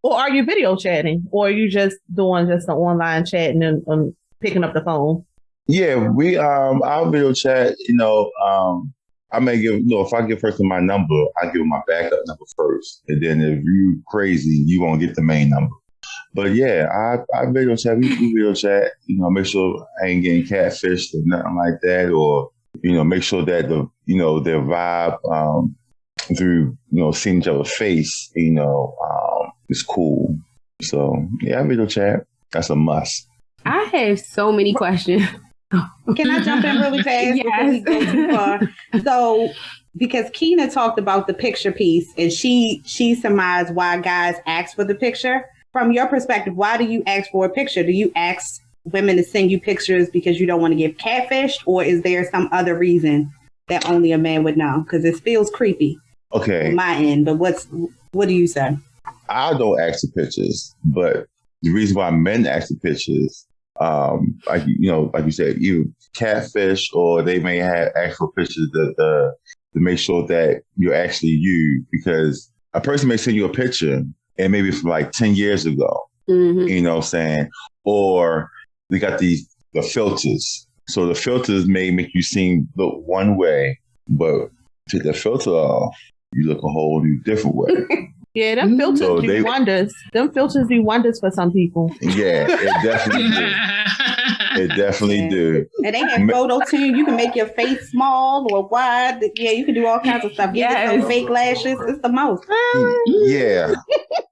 Speaker 1: are you video chatting? Or are you just doing just an online chatting and picking up the phone?
Speaker 6: Yeah, we I'll video chat, I may give, if I give a person my number, I give them my backup number first. And then if you crazy, you won't get the main number. But yeah, I video chat, we video chat, make sure I ain't getting catfished or nothing like that. Or, make sure that their vibe, through, seeing each other's face, is cool. So yeah, video chat, that's a must.
Speaker 3: I have so many questions.
Speaker 2: Can I jump in really fast?
Speaker 3: Yes.
Speaker 2: Before we go too far? So, because Keena talked about the picture piece, and she surmised why guys ask for the picture. From your perspective, why do you ask for a picture? Do you ask women to send you pictures because you don't want to get catfished, or is there some other reason that only a man would know? Because it feels creepy.
Speaker 6: Okay.
Speaker 2: On my end, but what do you say?
Speaker 6: I don't ask for pictures, but the reason why men ask for pictures, like you said, either catfish or they may have asked for pictures to make sure that you're actually you, because a person may send you a picture and maybe from like 10 years ago, you know what I'm saying? Or they got the filters. So the filters may make you look one way, but take the filter off, you look a whole new different way.
Speaker 1: Yeah, them filters do wonders. Them filters do wonders for some people.
Speaker 6: Yeah, it definitely do. It definitely do.
Speaker 2: And they have photo too. You can make your face small or wide. Yeah, you can do all kinds of stuff. Give it some fake lashes. It's the most.
Speaker 6: Yeah,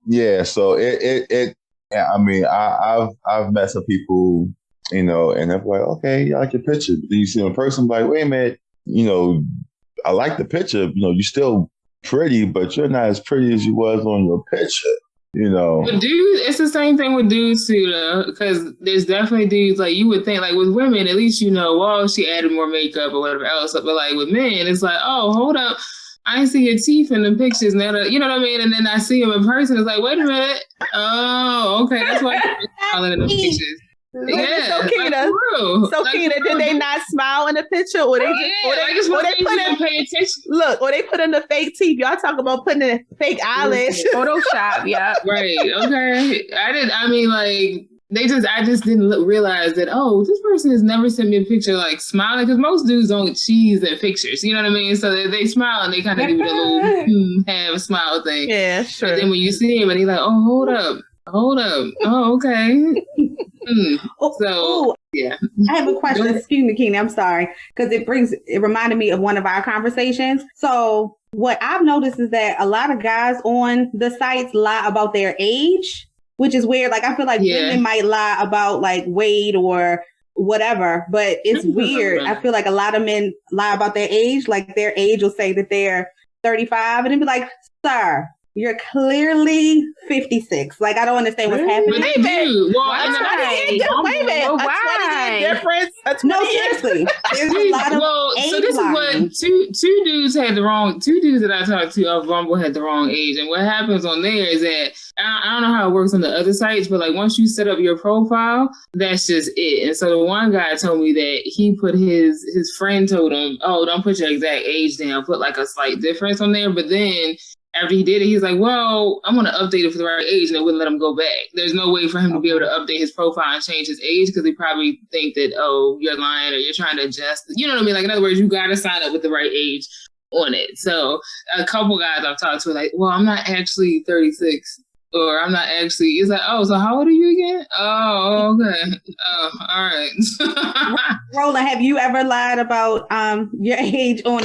Speaker 6: yeah. So it. I mean, I've met some people, and they're like, okay, I like your picture. But then you see them in person, like, wait a minute, I like the picture. You still pretty, but you're not as pretty as you was on your picture,
Speaker 5: But dudes, it's the same thing with dudes too, though, because there's definitely dudes, like, you would think, like, with women, at least well, she added more makeup or whatever else, but like with men, it's like, oh, hold up, I see your teeth in the pictures now, you know what I mean? And then I see him in person, it's like, wait a minute, oh, okay, that's why you're smiling in the pictures.
Speaker 1: Yeah, so Keena, did they not smile in the picture, or they
Speaker 5: pay attention?
Speaker 1: Look, or they put in the fake teeth. Y'all talk about putting in fake eyelash,
Speaker 3: Photoshop, yeah,
Speaker 5: right. Okay, I mean, like, I just didn't realize that, oh, this person has never sent me a picture like smiling, because most dudes don't cheese their pictures, you know what I mean? So they smile and they kind of give it a little have a smile thing.
Speaker 1: Yeah, sure.
Speaker 5: But then when you see him and he's like, oh, hold up. Oh, okay. So, yeah.
Speaker 2: I have a question. Excuse me, Keena. I'm sorry. Because it reminded me of one of our conversations. So what I've noticed is that a lot of guys on the sites lie about their age, which is weird. Like, I feel like women might lie about like weight or whatever, but it's weird. I feel like a lot of men lie about their age. Like their age will say that they're 35 and then be like, sir, you're clearly 56. Like, I don't understand what's happening.
Speaker 5: But they do. Well,
Speaker 1: wait a minute. A 20-year difference.
Speaker 2: No, seriously. There's a lot of
Speaker 5: so this is what two dudes had the wrong. Two dudes that I talked to off Rumble had the wrong age. And what happens on there is that I don't know how it works on the other sites, but like once you set up your profile, that's just it. And so the one guy told me that he put his friend told him, oh, don't put your exact age down. Put like a slight difference on there. But then after he did it, he's like, well, I'm going to update it for the right age, and it wouldn't let him go back. There's no way for him to be able to update his profile and change his age, because he probably think that, oh, you're lying or you're trying to adjust. You know what I mean? Like, in other words, you got to sign up with the right age on it. So a couple guys I've talked to are like, well, I'm not actually 36, or I'm not actually, it's like, oh, so how old are you again? Oh, okay. Oh, all right.
Speaker 2: Roland, have you ever lied about your age on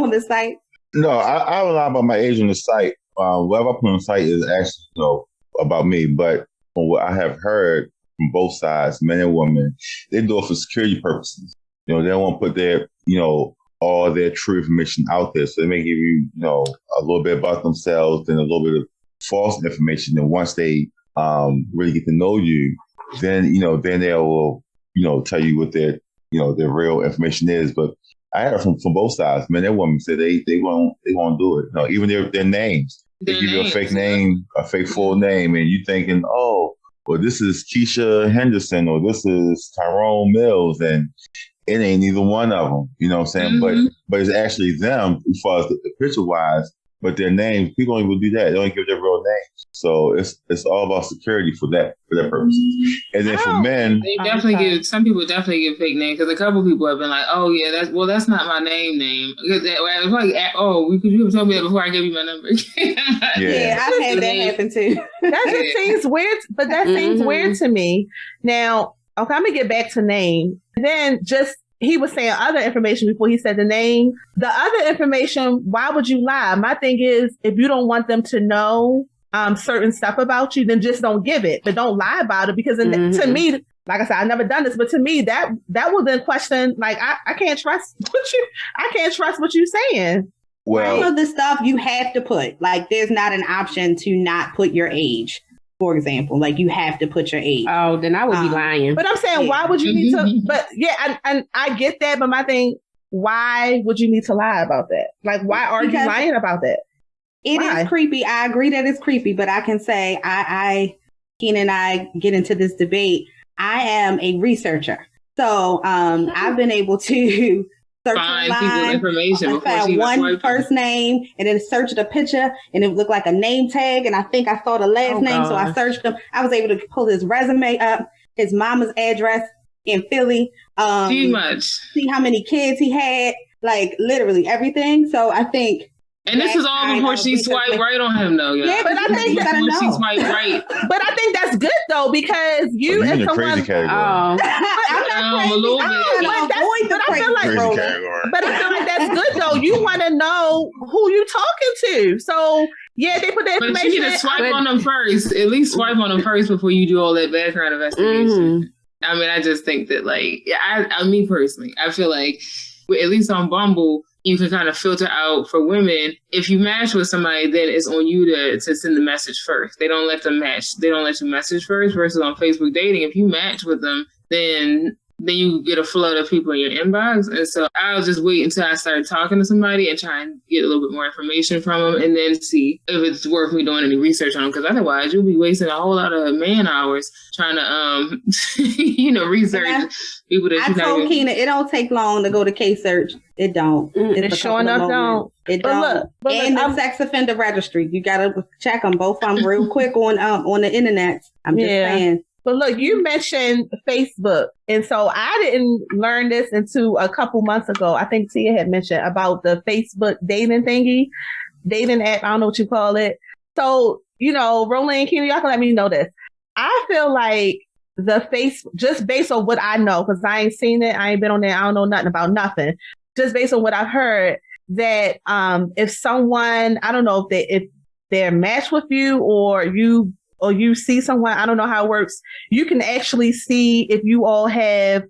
Speaker 2: the site?
Speaker 6: No, I don't lie about my age on the site. Whatever I put on the site is actually, about me. But from what I have heard from both sides, men and women, they do it for security purposes. They don't want to put their, all their true information out there. So they may give you, a little bit about themselves and a little bit of false information. And once they really get to know you, then they will, tell you what their real information is. But I heard from both sides, men and women, say they won't do it. Even their names. They give you a fake name, a fake full name, and you thinking, oh, well, this is Keisha Henderson or this is Tyrone Mills, and it ain't either one of them. You know what I'm saying? Mm-hmm. But it's actually them as far as the picture wise. But their names, people don't even do that. They don't give their real names. So it's all about security for that purpose. And then for men,
Speaker 5: they definitely some people definitely give fake names, because a couple people have been like, oh yeah, that's not my name. It's like, oh, you have told me that before I gave you my number.
Speaker 2: Yeah, I've had that happen too.
Speaker 1: That just seems weird, but that seems weird to me. Now, okay, I'm gonna get back to name. Then he was saying other information before he said the name. The other information, why would you lie? My thing is, if you don't want them to know certain stuff about you, then just don't give it. But don't lie about it, because to me, like I said, I've never done this, but to me, that will then question, like, I can't trust what you're saying.
Speaker 6: Well,
Speaker 2: some of the stuff you have to put, like, there's not an option to not put your age. For example, like, you have to put your age.
Speaker 3: Oh, then I would be lying.
Speaker 1: But I'm saying, why would you need to? But yeah, and I get that. But my thing, why would you need to lie about that? Like, why are you lying about that?
Speaker 2: It is creepy. I agree that it's creepy, but I can say, Keena and I get into this debate. I am a researcher, so I've been able to search
Speaker 5: find people's information.
Speaker 2: I found one first name and then searched a picture, and it looked like a name tag, and I think I saw the last name, so I searched him. I was able to pull his resume up, his mama's address in Philly,
Speaker 5: too much.
Speaker 2: See how many kids he had, like literally everything. So I think.
Speaker 5: And this is all before she swiped right on him, though.
Speaker 2: Yeah, but I think you gotta know.
Speaker 5: She swiped right.
Speaker 1: But I think that's good though, because you
Speaker 6: in the crazy category.
Speaker 2: I'm not crazy.
Speaker 5: A little bit.
Speaker 1: But I feel like that's good though. You want to know who you talking to. So yeah, they put the information.
Speaker 5: But you need to swipe on them first. At least swipe on them first before you do all that background investigation. I mean, I just think that, like, me personally, I feel like, at least on Bumble, you can kind of filter out for women. If you match with somebody, then it's on you to send the message first. They don't let them match. They don't let you message first. Versus on Facebook dating, if you match with them, then you get a flood of people in your inbox. And so I'll just wait until I start talking to somebody and try and get a little bit more information from them, and then see if it's worth me doing any research on them. Because otherwise, you'll be wasting a whole lot of man hours trying to, research people that
Speaker 2: I told Keena, it don't take long to go to K-Search. It don't.
Speaker 1: It's showing up, don't.
Speaker 2: It don't. And the sex offender registry. You got to check them both of them real quick on the internet. I'm just saying.
Speaker 1: But look, you mentioned Facebook. And so I didn't learn this until a couple months ago. I think Tia had mentioned about the Facebook dating thingy, dating app. I don't know what you call it. So, Roland and Keena, y'all can let me know this. I feel like the face, just based on what I know, because I ain't seen it, I ain't been on there, I don't know nothing about nothing. Just based on what I've heard, that if someone, I don't know if they're matched with you or you see someone, I don't know how it works, you can actually see if you all have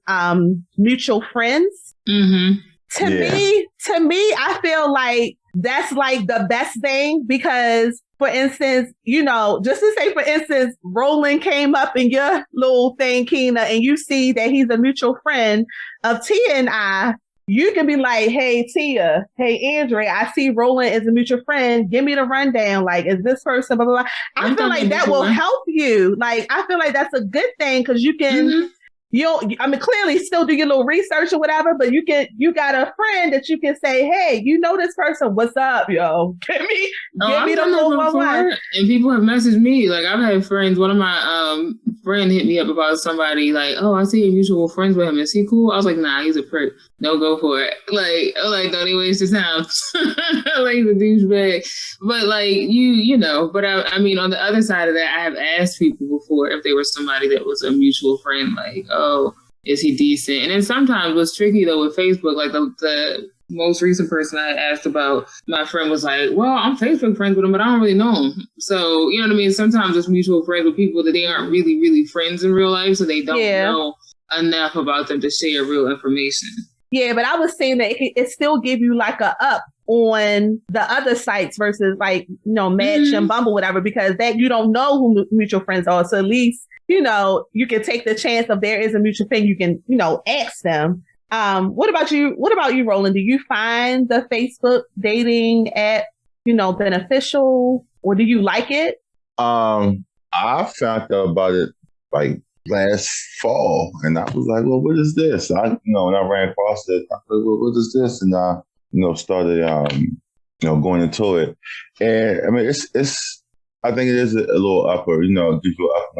Speaker 1: mutual friends.
Speaker 5: Mm-hmm.
Speaker 1: To me, I feel like that's like the best thing because, for instance, just to say, for instance, Roland came up in your little thing, Keena, and you see that he's a mutual friend of Tia and I, you can be like, hey, Tia, hey, Andre, I see Roland is a mutual friend. Give me the rundown. Like, is this person, blah, blah, blah. I feel like that will help you. Like, I feel like that's a good thing because you can, clearly still do your little research or whatever, but you got a friend that you can say, hey, this person, what's up, yo? Give me the little one.
Speaker 5: And people have messaged me. Like, I've had friends, one of my friend hit me up about somebody, like, oh, I see you're mutual friends with him. Is he cool? I was like, nah, he's a prick. No, go for it. Like, don't even waste your time. Like, he's a douchebag. But like, but I mean, on the other side of that, I have asked people before if they were somebody that was a mutual friend, like, oh, is he decent? And then sometimes what's tricky though with Facebook, like the most recent person I asked about, my friend was like, well, I'm Facebook friends with him, but I don't really know him. So, you know what I mean? Sometimes it's mutual friends with people that they aren't really, really friends in real life. So they don't know enough about them to share real information. Yeah,
Speaker 1: but I was saying that it still give you like a up on the other sites versus like, Match and Bumble, whatever, because that you don't know who mutual friends are. So at least, you can take the chance of there is a mutual friend. You can, ask them. What about you? What about you, Roland? Do you find the Facebook dating app, beneficial, or do you like it?
Speaker 6: I found out about it like last fall, and I was like, "Well, what is this?" And I ran across it. I was like, "Well, what is this?" And I, started, going into it. And I mean, it's. I think it is a little upper, gives you up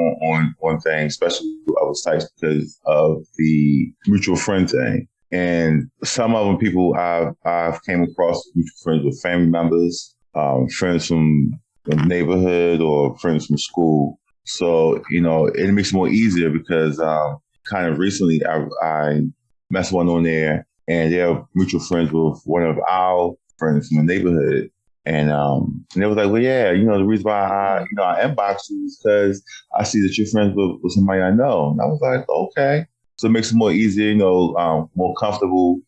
Speaker 6: on things, especially with other sites because of the mutual friend thing. And some of them people I've came across mutual friends with family members, friends from the neighborhood or friends from school. So, it makes it more easier because kind of recently I met one on there and they're mutual friends with one of our friends from the neighborhood. And they was like, well, yeah, the reason why I inboxed you is because I see that you're friends with somebody I know. And I was like, okay. So it makes it more easier, more comfortable,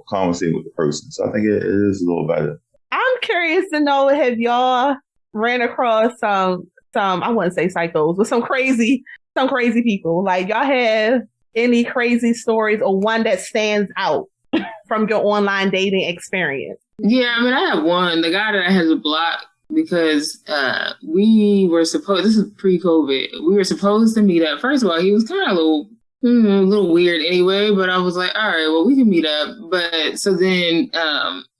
Speaker 6: conversating with the person. So I think it is a little better.
Speaker 1: I'm curious to know, have y'all ran across some, I wouldn't say psychos, but some crazy people? Like, y'all have any crazy stories or one that stands out from your online dating experience?
Speaker 5: Yeah, I mean, I have one. The guy that I had to block because we were supposed, this is pre-COVID, we were supposed to meet up. First of all, he was kind of a little weird anyway, but I was like, all right, well, we can meet up. But so then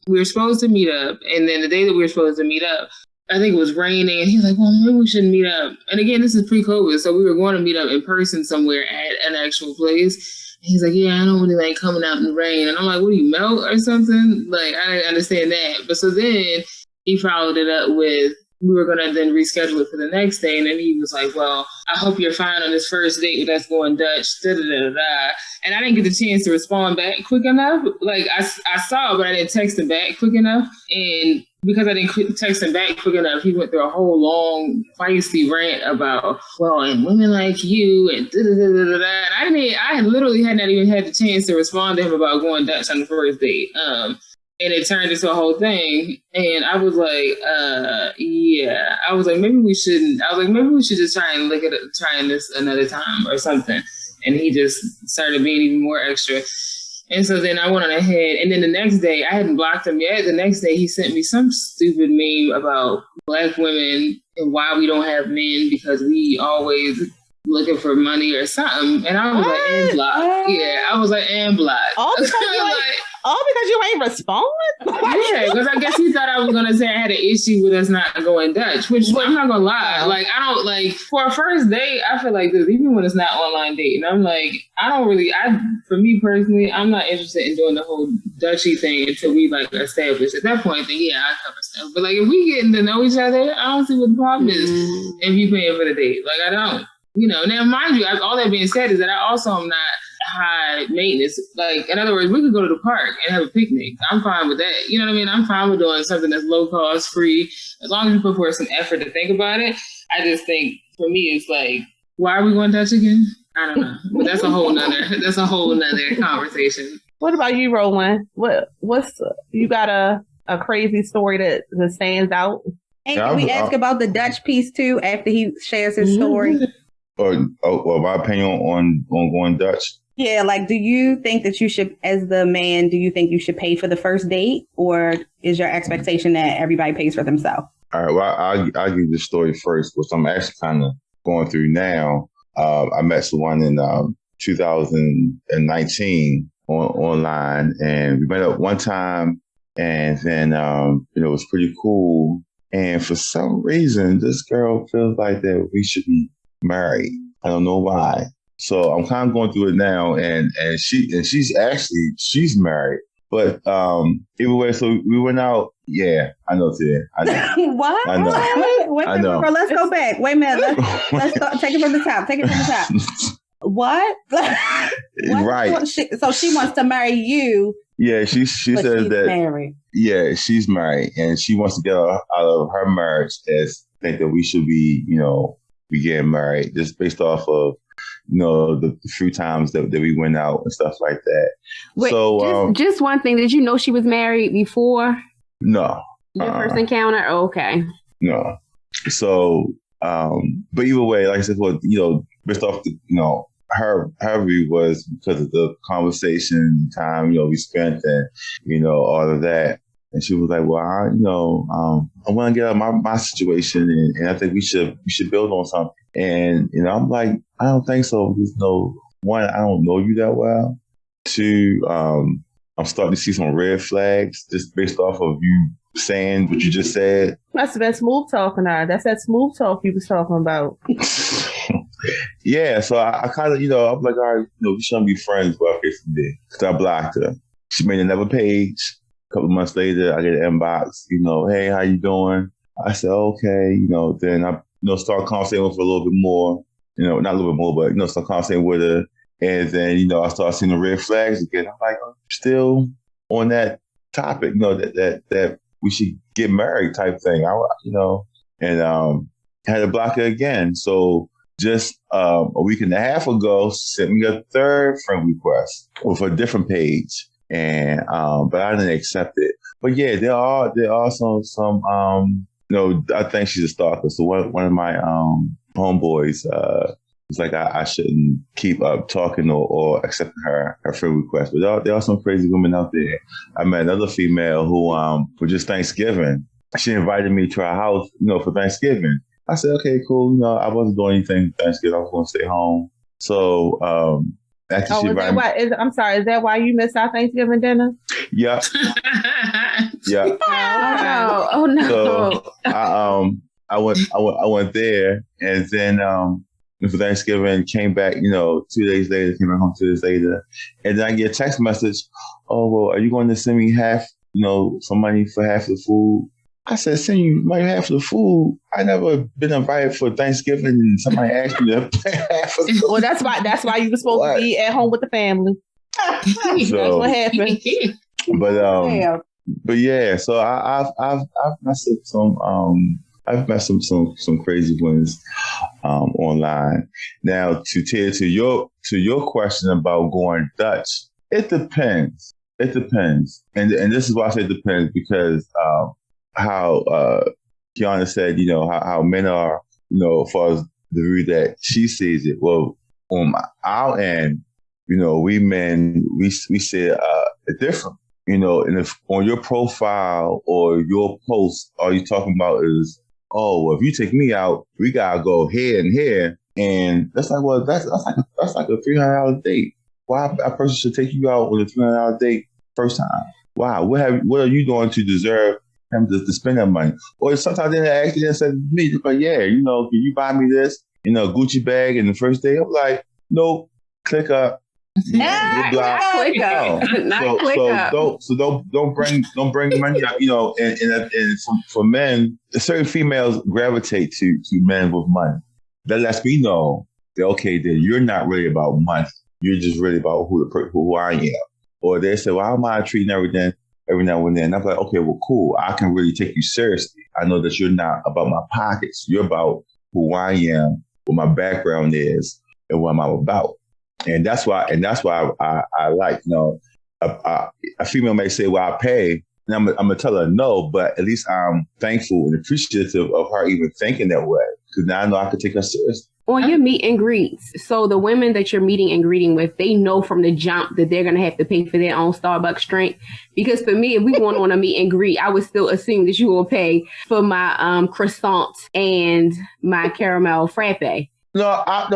Speaker 5: we were supposed to meet up. And then the day that we were supposed to meet up, I think it was raining. And he was like, well, maybe we shouldn't meet up. And again, this is pre-COVID. So we were going to meet up in person somewhere at an actual place. He's like, yeah, I don't really like coming out in the rain. And I'm like, what, do you melt or something? Like, I didn't understand that. But so then he followed it up with, we were going to then reschedule it for the next day. And then he was like, well, I hope you're fine on this first date with us going Dutch, da-da-da-da-da. And I didn't get the chance to respond back quick enough. Like, I saw, but I didn't text him back quick enough. And because I didn't text him back quick enough, he went through a whole long, feisty rant about, well, and women like you, and da-da-da-da-da. And I literally had not even had the chance to respond to him about going Dutch on the first date. And it turned into a whole thing. And I was like, yeah. I was like, maybe we shouldn't. I was like, maybe we should just trying this another time or something. And he just started being even more extra. And so then I went on ahead. And then the next day, I hadn't blocked him yet. The next day, he sent me some stupid meme about Black women and why we don't have men because we always looking for money or something. And I was like, and block. Yeah, I was like, and block.
Speaker 1: All because Oh, because you ain't respond?
Speaker 5: Yeah, because I guess he thought I was gonna say I had an issue with us not going Dutch, which I'm not gonna lie. Like, I don't like for a first date. I feel like this, even when it's not online dating. I'm like, for me personally, I'm not interested in doing the whole Dutchy thing until we like establish. At that point, then yeah, I cover stuff. But like, if we getting to know each other, I don't see what the problem is if you paying for the date. Like, I don't. Now mind you, all that being said is that I also am not high maintenance. Like, in other words, we could go to the park and have a picnic. I'm fine with that. You know what I mean? I'm fine with doing something that's low cost, free, as long as you put forth some effort to think about it. I just think for me, it's like, why are we going Dutch again? I don't know, but that's a whole nother conversation.
Speaker 1: What about you, Roland? What's you got a crazy story that stands out?
Speaker 2: And can we ask about the Dutch piece too after he shares his story?
Speaker 6: Or my opinion on going Dutch?
Speaker 2: Yeah, like, do you think that you should, as the man, do you think you should pay for the first date, or is your expectation that everybody pays for themselves?
Speaker 6: All right, well, I'll give you the story first, which I'm actually kind of going through now. I met someone in 2019 online, and we met up one time, and then it was pretty cool. And for some reason, this girl feels like that we should be married. I don't know why. So I'm kind of going through it now, and she's married. But either way, so we went out. Yeah, I know today. I know.
Speaker 2: What?
Speaker 6: I know.
Speaker 2: Wait a minute, bro. Let's go back. Wait a minute. Let's go, take it from the top. What?
Speaker 6: Right.
Speaker 2: So she wants to marry you.
Speaker 6: Yeah, she says that.
Speaker 2: Married.
Speaker 6: Yeah, she's married, and she wants to get out of her marriage as think that we should be, we getting married just based off of, the few times that we went out and stuff like that.
Speaker 3: Wait, so just one thing. Did you know she was married before?
Speaker 6: No.
Speaker 3: Your first encounter? Oh, okay.
Speaker 6: No. So, but either way, like I said, based off the, her view was because of the conversation time, we spent and, all of that. And she was like, well, I want to get out of my situation, and I think we should build on something. And, I'm like, I don't think so. Because, one, I don't know you that well. Two, I'm starting to see some red flags just based off of you saying what you just said.
Speaker 1: That's that smooth talking now. That's that smooth talk you was talking about.
Speaker 6: Yeah, so I kind of, I'm like, all right, we shouldn't be friends. Well, I guess we did. Because I blocked her. She made another page. A couple months later, I get an inbox, hey, how you doing? I said, okay, then I, start conversating with her a little bit more, not a little bit more, but, start conversating with her. And then, I start seeing the red flags again. I'm like, I'm still on that topic, that we should get married type thing, and I had to block her again. So just a week and a half ago, sent me a third friend request with a different page. And but I didn't accept it. But yeah, there are some I think she's a stalker. So one of my homeboys was like I shouldn't keep up talking or accepting her friend request. But there are some crazy women out there. I met another female who for just Thanksgiving, she invited me to her house, for Thanksgiving. I said, okay, cool. I wasn't doing anything for Thanksgiving. I was going to stay home. So
Speaker 1: I'm sorry. Is that why you missed our Thanksgiving dinner?
Speaker 6: Yeah. Yeah.
Speaker 3: Oh no.
Speaker 6: So I went there, and then for Thanksgiving came back. 2 days later, came back home 2 days later, and then I get a text message. Oh well, are you going to send me half? Some money for half the food. I said, send you money half the food. I never been invited for Thanksgiving, and somebody asked me to pay half of the food.
Speaker 1: Well, that's why you were supposed to be at home with the family. That's what happened.
Speaker 6: But yeah, so I've messed up some crazy ones online. Now to your question about going Dutch, it depends. It depends, and this is why I say it depends, because how Kiana said, how men are, as far as the view that she sees it. Well, on our end, we men, we see it different. And if on your profile or your post, all you're talking about is, oh, well, if you take me out, we gotta go here and here, and that's like, well, that's like a $300 date. Why a person should take you out with a $300 date first time. Wow, what are you doing to deserve him to spend that money? Or sometimes they actually said to me, like, yeah, can you buy me this, Gucci bag in the first day? I'm like, nope, click up.
Speaker 3: Click up.
Speaker 6: Don't bring money up, and for men, certain females gravitate to men with money. That lets me know that, okay, then you're not really about money. You're just really about who I am. Or they say, well, how am I treating everything every now and then? And I'm like, okay, well, cool. I can really take you seriously. I know that you're not about my pockets. You're about who I am, what my background is, and what I'm about. And that's why I like, a female may say, well, I pay. And I'm going to tell her no, but at least I'm thankful and appreciative of her even thinking that way. Because now I know I can take her seriously.
Speaker 3: On your meet and greets, so the women that you're meeting and greeting with, they know from the jump that they're going to have to pay for their own Starbucks drink. Because for me, if we went on a meet and greet, I would still assume that you will pay for my croissant and my caramel frappe.
Speaker 6: No, I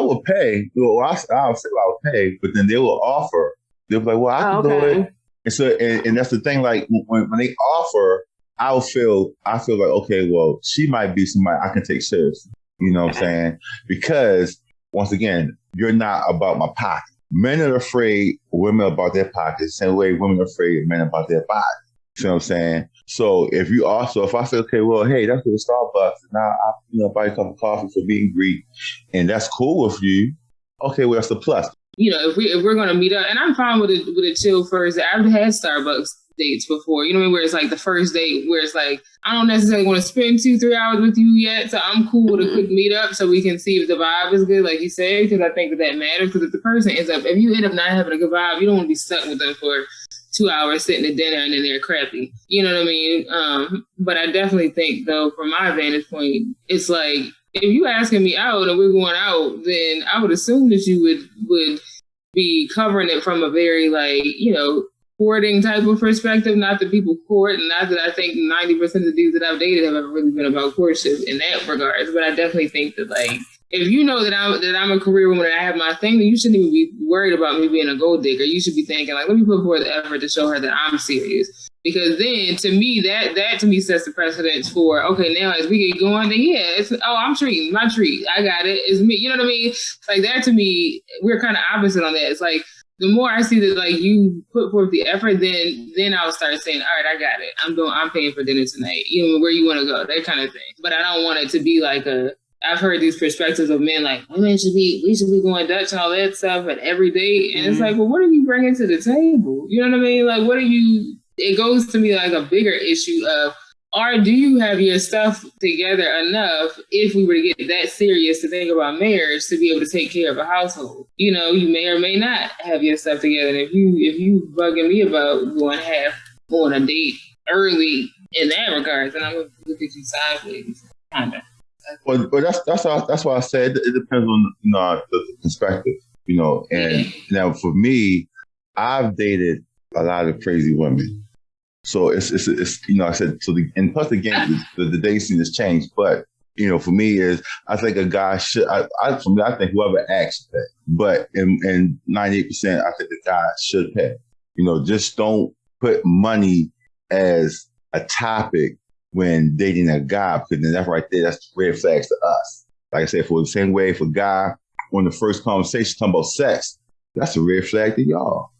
Speaker 6: would pay. Well, I'll say I would pay, but then they will offer. They'll be like, well, I can do it. And so, and that's the thing. Like when they offer, I feel like, okay, well, she might be somebody I can take seriously. You know what I'm saying? Because once again, you're not about my pocket. Men are afraid of women about their pockets, the same way women are afraid of men about their body. You know what I'm saying? So if I say, okay, well, hey, that's for the Starbucks, and I buy a cup of coffee for meet and greet, and that's cool with you. Okay, well, that's the plus.
Speaker 5: If we're gonna meet up, and I'm fine with a chill first. I've had Starbucks dates before, where it's like the first date where it's like, I don't necessarily want to spend 2-3 hours with you yet, so I'm cool with a quick meetup so we can see if the vibe is good, like you said, because I think that matters. Because if the person if you end up not having a good vibe, you don't want to be stuck with them for 2 hours sitting at dinner and then they're crappy. You know what I mean? But I definitely think, though, from my vantage point, it's like, if you asking me out and we're going out, then I would assume that you would be covering it from a very, courting type of perspective. Not that people court, and not that I think 90% of the dudes that I've dated have ever really been about courtship in that regard. But I definitely think that, if you know that I'm a career woman and I have my thing, then you shouldn't even be worried about me being a gold digger. You should be thinking, let me put forth the effort to show her that I'm serious. Because then, to me, that to me sets the precedence for, okay, now as we get going, then I'm treating my treat. I got it. It's me. You know what I mean? Like, that to me, we're kind of opposite on that. It's like, the more I see that, you put forth the effort, then I'll start saying, all right, I got it. I'm paying for dinner tonight. Where you want to go, that kind of thing. But I don't want it to be like I've heard these perspectives of men like, we should be going Dutch and all that stuff at every date. And it's like, well, what are you bringing to the table? You know what I mean? Like, it goes to me like a bigger issue of, do you have your stuff together enough, if we were to get that serious to think about marriage, to be able to take care of a household? You may or may not have your stuff together. And if you bugging me about going half on a date early in that regard, then I'm going to look at you sideways, kind of.
Speaker 6: Well, that's why I said it depends on the perspective, And now for me, I've dated a lot of crazy women. So it's I said, and plus again, the dating scene has changed. But for me, I think a guy should. I think whoever asks should pay. But in 98%, I think the guy should pay. Just don't put money as a topic when dating a guy, because then that's right there. That's red flags to us. Like I said, for the same way, if a guy on the first conversation talking about sex, that's a red flag to y'all.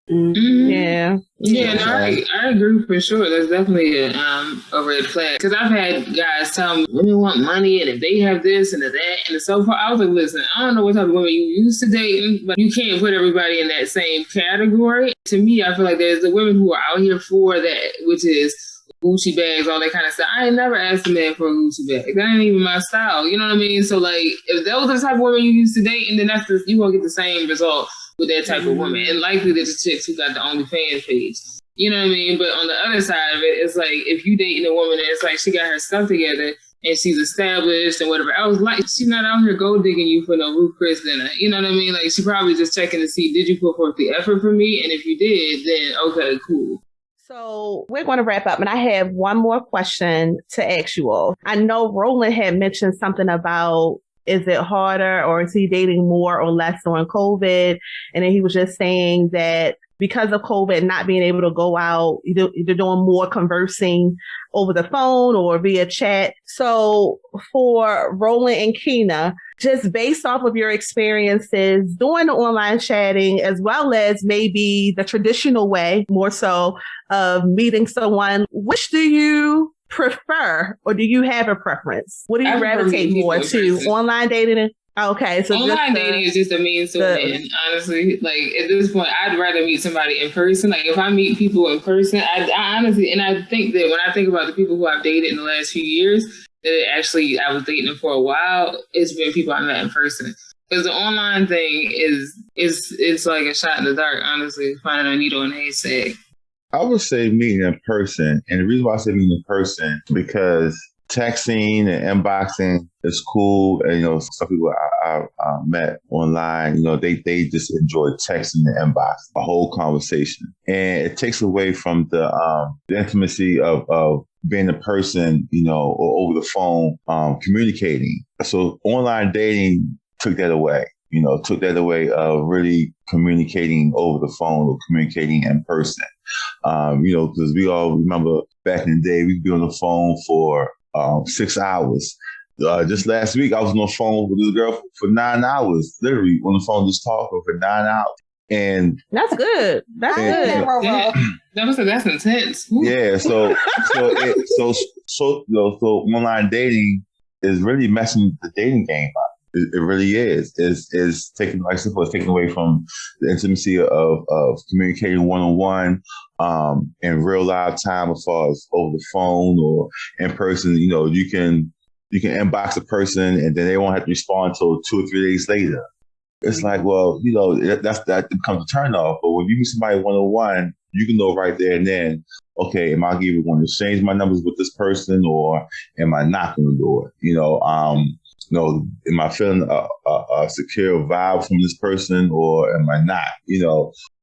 Speaker 1: Mm-hmm. Yeah.
Speaker 5: No, I agree for sure. That's definitely a red flag. Because I've had guys tell me women want money, and if they have this and that and so far, I was like, listen, I don't know what type of women you used to dating, but you can't put everybody in that same category. To me, I feel like there's the women who are out here for that, which is Gucci bags, all that kind of stuff. I ain't never asked a man for a Gucci bag. That ain't even my style. You know what I mean? So, if those are the type of women you used to date, and then you won't get the same result with that type of woman. And likely there's the chicks who got the OnlyFans page. You know what I mean? But on the other side of it, it's like, if you dating a woman and it's like she got her stuff together and she's established and whatever, I was like, she's not out here gold digging you for no Ruth Chris dinner. You know what I mean? Like, she probably just checking to see, did you put forth the effort for me? And if you did, then okay, cool.
Speaker 1: So we're going to wrap up, and I have one more question to ask you all. I know Roland had mentioned something about, is it harder, or is he dating more or less during COVID? And then he was just saying that because of COVID, not being able to go out, either doing more conversing over the phone or via chat. So for Roland and Keena, just based off of your experiences doing the online chatting, as well as maybe the traditional way, more so, of meeting someone, which do you prefer, or do you have a preference? What do you gravitate more to? Online dating? Okay, so
Speaker 5: online dating is just a means to an end, honestly. Like, at this point, I'd rather meet somebody in person. Like, if I meet people in person, I honestly, and I think that when I think about the people who I've dated in the last few years, that actually I was dating them for a while, it's been people I met in person. Because the online thing is like a shot in the dark, honestly, finding a needle in a haystack.
Speaker 6: I would say meeting in person. And the reason why I say meeting in person, because texting and inboxing is cool. And, some people I met online, they just enjoy texting and inbox, a whole conversation. And it takes away from the intimacy of being a person, or over the phone, communicating. So online dating took that away. Took that away of really communicating over the phone or communicating in person. Because we all remember back in the day, we'd be on the phone for 6 hours. Just last week, I was on the phone with this girl for 9 hours, literally on the phone just talking for 9 hours. And
Speaker 1: that's good. That's good.
Speaker 5: That's intense.
Speaker 6: Yeah. So online dating is really messing the dating game up. It really is. It's taking, like I said, it's taking away from the intimacy of communicating one-on-one in real live time, as far as over the phone or in person. You can inbox a person and then they won't have to respond until 2 or 3 days later. It's like, well, that becomes a turn off. But when you meet somebody one-on-one, you can know right there and then, okay, am I even going to exchange my numbers with this person, or am I not going to do it? Am I feeling a secure vibe from this person, or am I not?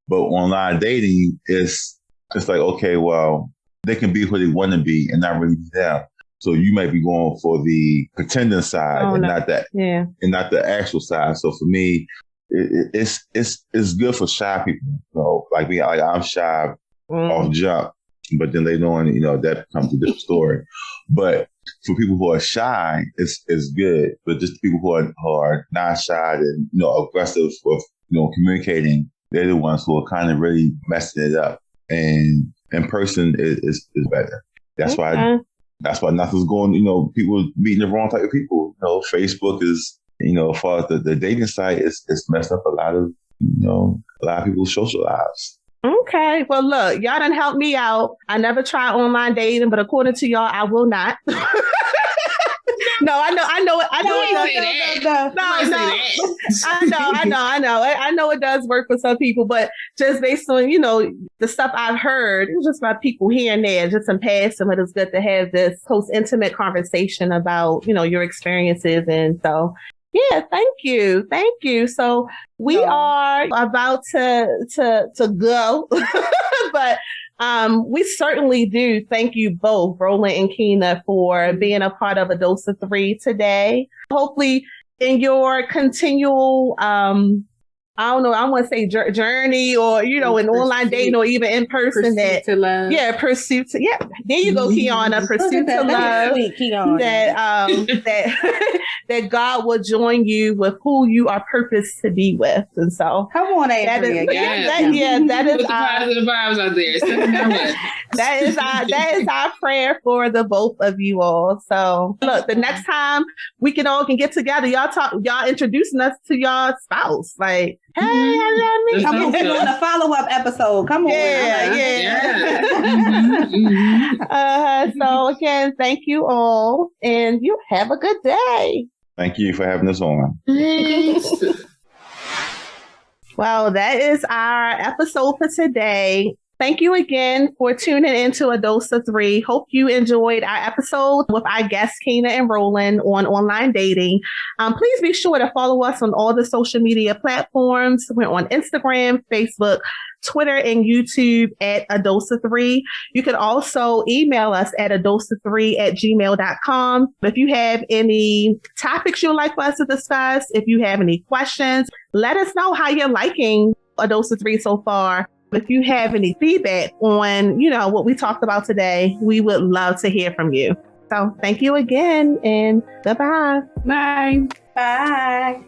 Speaker 6: But online dating is, it's like, okay, well, they can be who they want to be and not really be them. So you might be going for the pretending side not the actual side. So for me, it's good for shy people. Like me, I'm shy off jump, but then later on, that becomes a different story. But for people who are shy, it's good. But just people who are not shy and aggressive with communicating, they're the ones who are kind of really messing it up. And in person is better. That's why nothing's going. People meeting the wrong type of people. Facebook is as far as the dating site, it's messed up a lot of people's social lives.
Speaker 1: Okay. Well, look, y'all done helped me out. I never tried online dating, but according to y'all, I will not. No, I know. I know it does work for some people, but just based on, the stuff I've heard, it's just about people here and there, just in passing, but it's good to have this close, intimate conversation about, your experiences. And so, yeah, thank you. Thank you. So we are about to go, but we certainly do thank you both, Roland and Keena, for being a part of A Dose of Three today. Hopefully in your continual, I don't know, I want to say journey, or, in online dating, or even in person,
Speaker 3: pursuit to love.
Speaker 1: Yeah, pursuit to, yeah. There you go, Kiana, pursuit to love. That God will join you with who you are purposed to be with. And so
Speaker 2: come on, Adrian.
Speaker 1: That is
Speaker 5: put the positive vibes out there.
Speaker 1: that is our prayer for the both of you all. So look, the next time we can get together, y'all introducing us to y'all spouse. Like, hey, I love me.
Speaker 2: Come on, we're doing a follow-up episode. Come on.
Speaker 1: So again, thank you all, and you have a good day.
Speaker 6: Thank you for having us on.
Speaker 1: Well, that is our episode for today. Thank you again for tuning into A Dose of Three. Hope you enjoyed our episode with our guests, Keena and Roland, on online dating. Please be sure to follow us on all the social media platforms. We're on Instagram, Facebook, Twitter, and YouTube at A Dose of Three. You can also email us at adoseof3@gmail.com. If you have any topics you'd like for us to discuss, if you have any questions, let us know how you're liking A Dose of Three so far. If you have any feedback on, what we talked about today, we would love to hear from you. So thank you again, and goodbye.
Speaker 3: Bye.
Speaker 2: Bye.